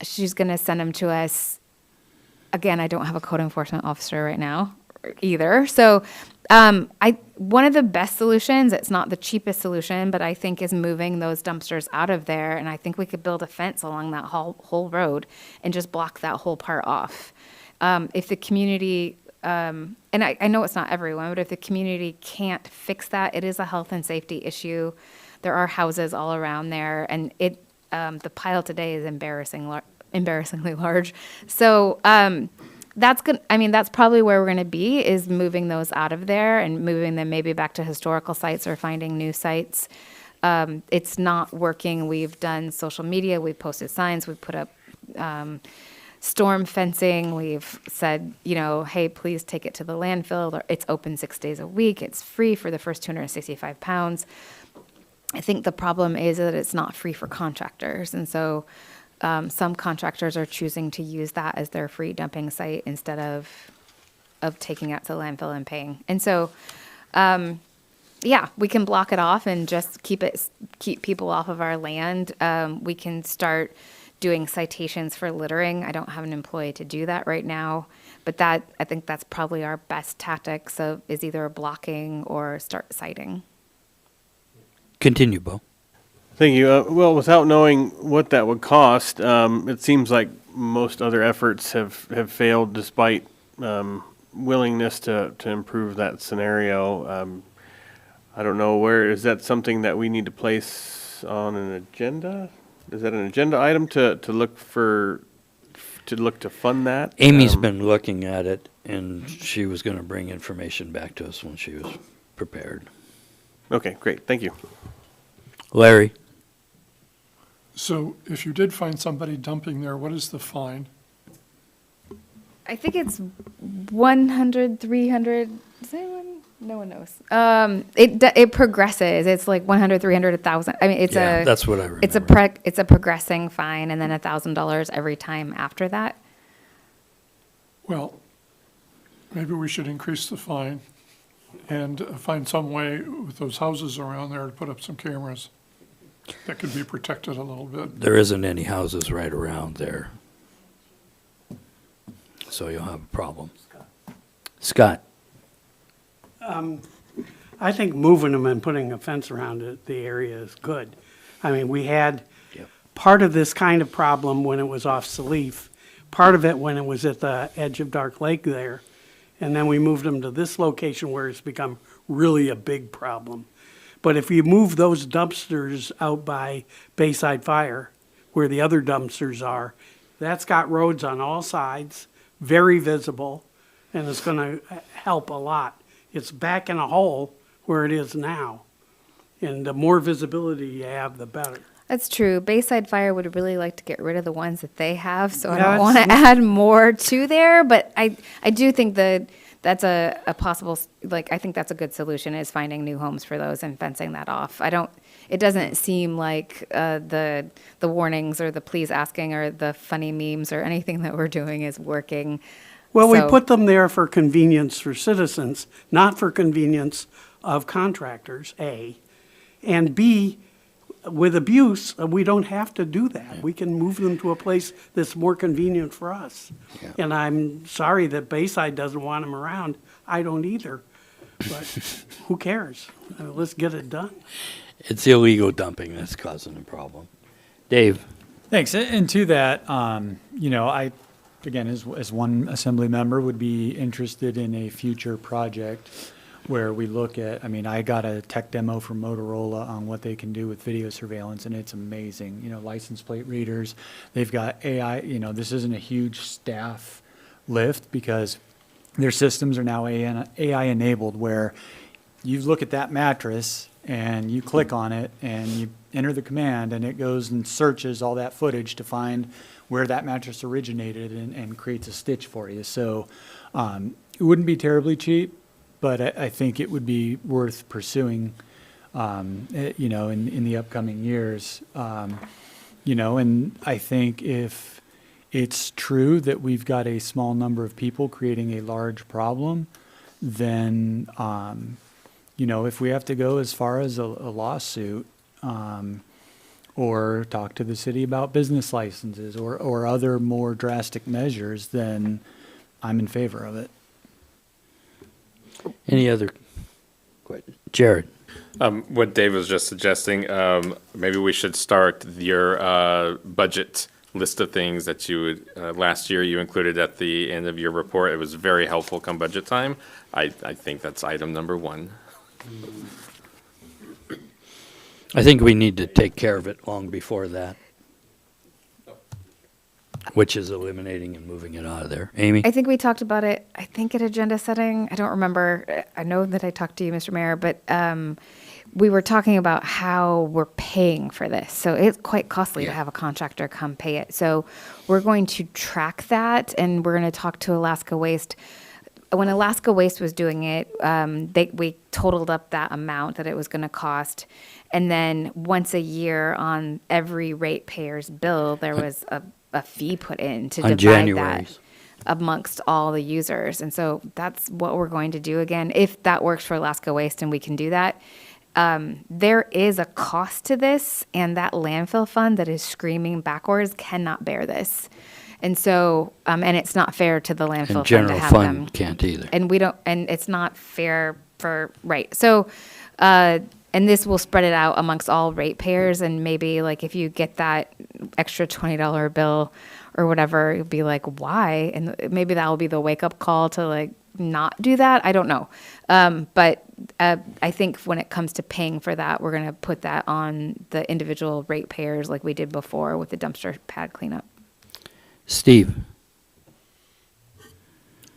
she's going to send them to us. Again, I don't have a code enforcement officer right now either. So one of the best solutions, it's not the cheapest solution, but I think is moving those dumpsters out of there. And I think we could build a fence along that whole road and just block that whole part off. If the community, and I know it's not everyone, but if the community can't fix that, it is a health and safety issue. There are houses all around there, and the pile today is embarrassingly large. So that's good. I mean, that's probably where we're going to be, is moving those out of there and moving them maybe back to historical sites or finding new sites. It's not working. We've done social media. We've posted signs. We've put up storm fencing. We've said, hey, please take it to the landfill. It's open 6 days a week. It's free for the first 265 pounds. I think the problem is that it's not free for contractors. And so some contractors are choosing to use that as their free dumping site instead of taking it to the landfill and paying. And so, we can block it off and just keep people off of our land. We can start doing citations for littering. I don't have an employee to do that right now, but I think that's probably our best tactic. So is either blocking or start citing. Continue, Bo. Thank you. Well, without knowing what that would cost, it seems like most other efforts have failed despite willingness to improve that scenario. I don't know is that something that we need to place on an agenda? Is that an agenda item to look for to look to fund that. Amy's been looking at it, and she was going to bring information back to us when she was prepared. Okay, great, thank you. Larry? So if you did find somebody dumping there, what is the fine? I think it's 100, 300, does anyone? No one knows. It progresses. It's like 100, 300, 1,000. I mean, Yeah, that's what I remember. It's a progressing fine, and then $1,000 every time after that. Well, maybe we should increase the fine and find some way with those houses around there to put up some cameras that could be protected a little bit. There isn't any houses right around there. So you'll have a problem. Scott? I think moving them and putting a fence around it, the area is good. I mean, we had Yep. part of this kind of problem when it was off Salif, part of it when it was at the edge of Dark Lake there, and then we moved them to this location where it's become really a big problem. But if you move those dumpsters out by Bayside Fire, where the other dumpsters are, that's got roads on all sides, very visible, and it's gonna help a lot. It's back in a hole where it is now. And the more visibility you have, the better. That's true. Bayside Fire would really like to get rid of the ones that they have, so I Yeah, don't want to add more to there. But I do think that that's a possible, like, I think that's a good solution, is finding new homes for those and fencing that off. It doesn't seem like the warnings or the please asking or the funny memes or anything that we're doing is working. Well, we So- put them there for convenience for citizens, not for convenience of contractors, A. And B, with abuse, we don't have to do that. We can move them to a place that's more convenient for us. Yeah. And I'm sorry that Bayside doesn't want them around. I don't either. But who cares? Let's get it done. It's illegal dumping that's causing the problem. Dave? Thanks. And to that, I, again, as one assembly member, would be interested in a future project where we look at, I got a tech demo from Motorola on what they can do with video surveillance, and it's amazing. License plate readers, they've got AI, this isn't a huge staff lift because their systems are now AI enabled, where you look at that mattress and you click on it and you enter the command, and it goes and searches all that footage to find where that mattress originated and creates a stitch for you. So it wouldn't be terribly cheap, but I think it would be worth pursuing, in the upcoming years. And I think if it's true that we've got a small number of people creating a large problem, then, if we have to go as far as a lawsuit, or talk to the city about business licenses or other more drastic measures, then I'm in favor of it. Any other questions? Jared? What Dave was just suggesting, maybe we should start your budget list of things that you would, last year you included at the end of your report. It was very helpful come budget time. I think that's item number 1. I think we need to take care of it long before that, which is eliminating and moving it out of there. Amy? I think we talked about it, I think at agenda setting. I don't remember. I know that I talked to you, Mr. Mayor, but we were talking about how we're paying for this. So it's quite costly to have a contractor come pay it. So we're going to track that, and we're going to talk to Alaska Waste. When Alaska Waste was doing it, we totaled up that amount that it was going to cost. And then once a year on every ratepayer's bill, there was a fee put in to On divide January's. that amongst all the users. And so that's what we're going to do again, if that works for Alaska Waste and we can do that. There is a cost to this, and that landfill fund that is screaming backwards cannot bear this. And so, and it's not fair to the landfill And fund to general have them. fund can't either. And we don't, and it's not fair for, right. So, and this will spread it out amongst all ratepayers, and maybe like if you get that extra $20 bill or whatever, you'll be like, why? And maybe that will be the wake up call to like not do that. I don't know. But I think when it comes to paying for that, we're going to put that on the individual ratepayers like we did before with the dumpster pad cleanup. Steve?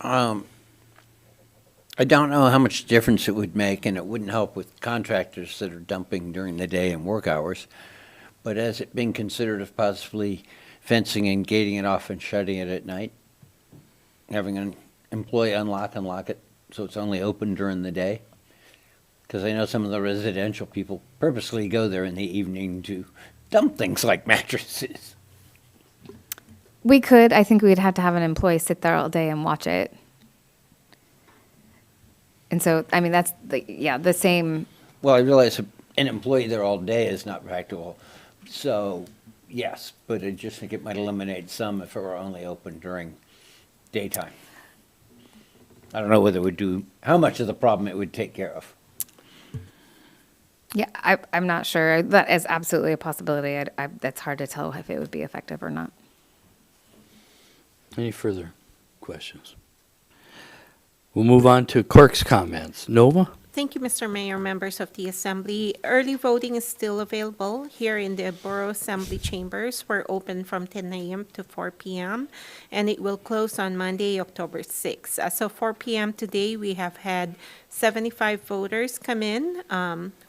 I don't know how much difference it would make, and it wouldn't help with contractors that are dumping during the day and work hours. But has it been considered of possibly fencing and gating it off and shutting it at night? Having an employee unlock and lock it so it's only open during the day? Because I know some of the residential people purposely go there in the evening to dump things like mattresses. We could. I think we'd have to have an employee sit there all day and watch it. And so, I mean, that's the same. Well, I realize an employee there all day is not practical. So, yes, but I just think it might eliminate some if it were only open during daytime. I don't know whether it would do, how much of the problem it would take care of. Yeah, I'm not sure. That is absolutely a possibility. That's hard to tell if it would be effective or not. Any further questions? We'll move on to clerk's comments. Nova? Thank you, Mr. Mayor, members of the Assembly. Early voting is still available here in the Borough Assembly chambers. We're open from 10 a.m. to 4 p.m., and it will close on Monday, October 6th. As of 4 p.m. today, we have had 75 voters come in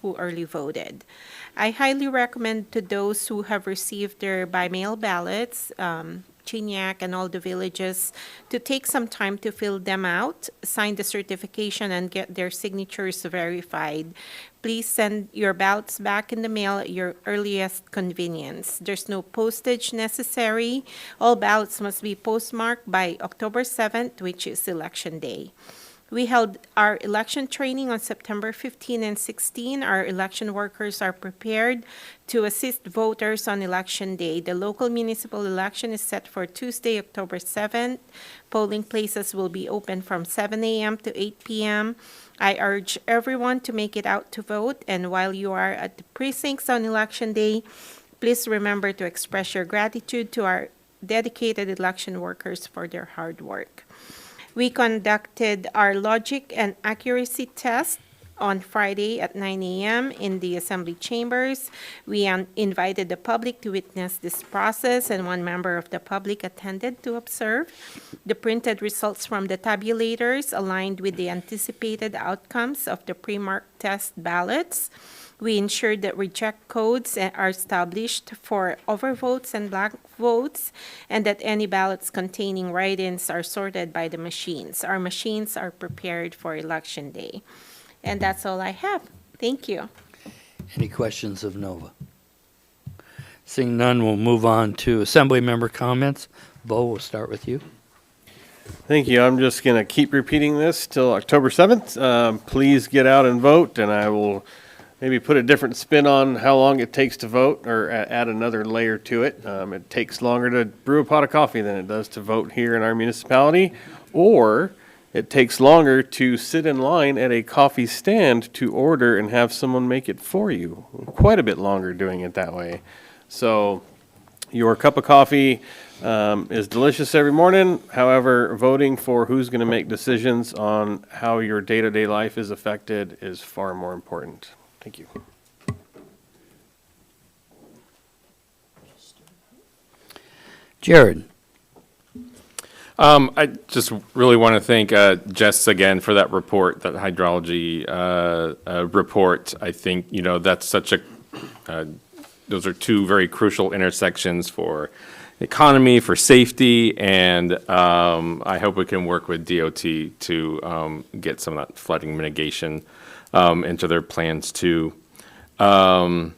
who early voted. I highly recommend to those who have received their by-mail ballots, Kodiak and all the villages, to take some time to fill them out, sign the certification, and get their signatures verified. Please send your ballots back in the mail at your earliest convenience. There's no postage necessary. All ballots must be postmarked by October 7th, which is Election Day. We held our election training on September 15 and 16. Our election workers are prepared to assist voters on Election Day. The local municipal election is set for Tuesday, October 7th. Polling places will be open from 7 a.m. to 8 p.m. I urge everyone to make it out to vote, and while you are at the precincts on Election Day, please remember to express your gratitude to our dedicated election workers for their hard work. We conducted our logic and accuracy test on Friday at 9 a.m. in the Assembly chambers. We invited the public to witness this process, and one member of the public attended to observe. The printed results from the tabulators aligned with the anticipated outcomes of the pre-marked test ballots. We ensured that reject codes are established for overvotes and blank votes, and that any ballots containing write-ins are sorted by the machines. Our machines are prepared for Election Day. And that's all I have. Thank you. Any questions of Nova? Seeing none, we'll move on to Assembly member comments. Bo, we'll start with you. Thank you. I'm just going to keep repeating this till October 7th. Please get out and vote, and I will maybe put a different spin on how long it takes to vote, or add another layer to it. It takes longer to brew a pot of coffee than it does to vote here in our municipality, or it takes longer to sit in line at a coffee stand to order and have someone make it for you. Quite a bit longer doing it that way. So your cup of coffee is delicious every morning. However, voting for who's going to make decisions on how your day-to-day life is affected is far more important. Thank you. Jared? I just really want to thank Jess again for that report, that hydrology report. I think, that's such a, those are two very crucial intersections for economy, for safety, and I hope we can work with DOT to get some of that flooding mitigation into their plans too. Let's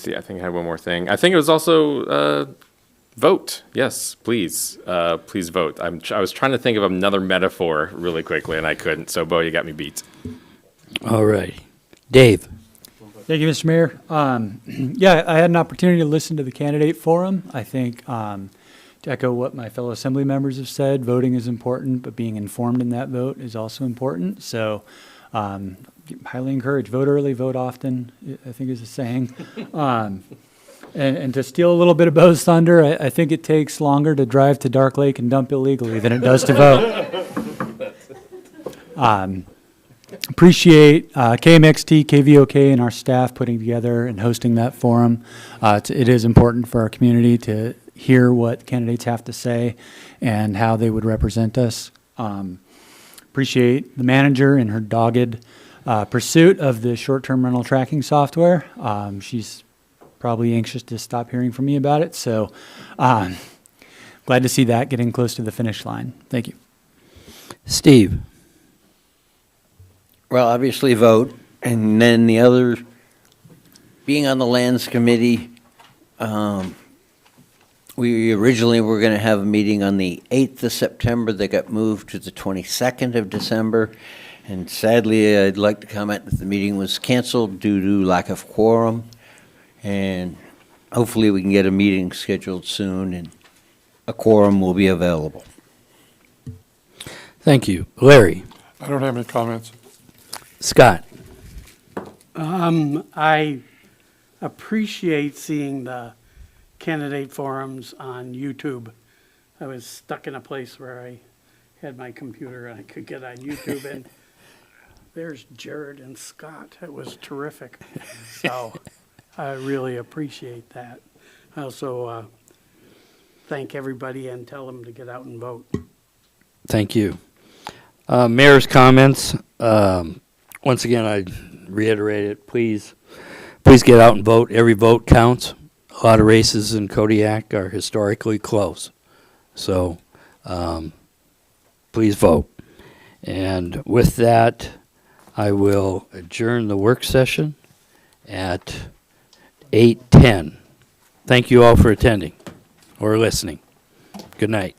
see, I think I have one more thing. I think it was also vote. Yes, please. Please vote. I was trying to think of another metaphor really quickly, and I couldn't. So, Bo, you got me beat. All right. Dave? Thank you, Mr. Mayor. Yeah, I had an opportunity to listen to the candidate forum. I think, to echo what my fellow assembly members have said, voting is important, but being informed in that vote is also important. So, highly encourage, vote early, vote often, I think is a saying. And to steal a little bit of Bo's thunder, I think it takes longer to drive to Dark Lake and dump illegally than it does to vote. Appreciate KMXT, KVOK, and our staff putting together and hosting that forum. It is important for our community to hear what candidates have to say and how they would represent us. Appreciate the manager and her dogged pursuit of the short-term rental tracking software. She's probably anxious to stop hearing from me about it, so glad to see that getting close to the finish line. Thank you. Steve? Well, obviously vote, and then the other, being on the Lands Committee, we originally were going to have a meeting on the 8th of September that got moved to the 22nd of December, and sadly, I'd like to comment that the meeting was canceled due to lack of quorum, and hopefully we can get a meeting scheduled soon, and a quorum will be available. Thank you. Larry? I don't have any comments. Scott? I appreciate seeing the candidate forums on YouTube. I was stuck in a place where I had my computer and I could get on YouTube, and there's Jared and Scott. It was terrific. So I really appreciate that. I also thank everybody and tell them to get out and vote. Thank you. Mayor's comments. Once again, I reiterate it. Please get out and vote. Every vote counts. A lot of races in Kodiak are historically close. So please vote. And with that, I will adjourn the work session at 8:10. Thank you all for attending or listening. Good night.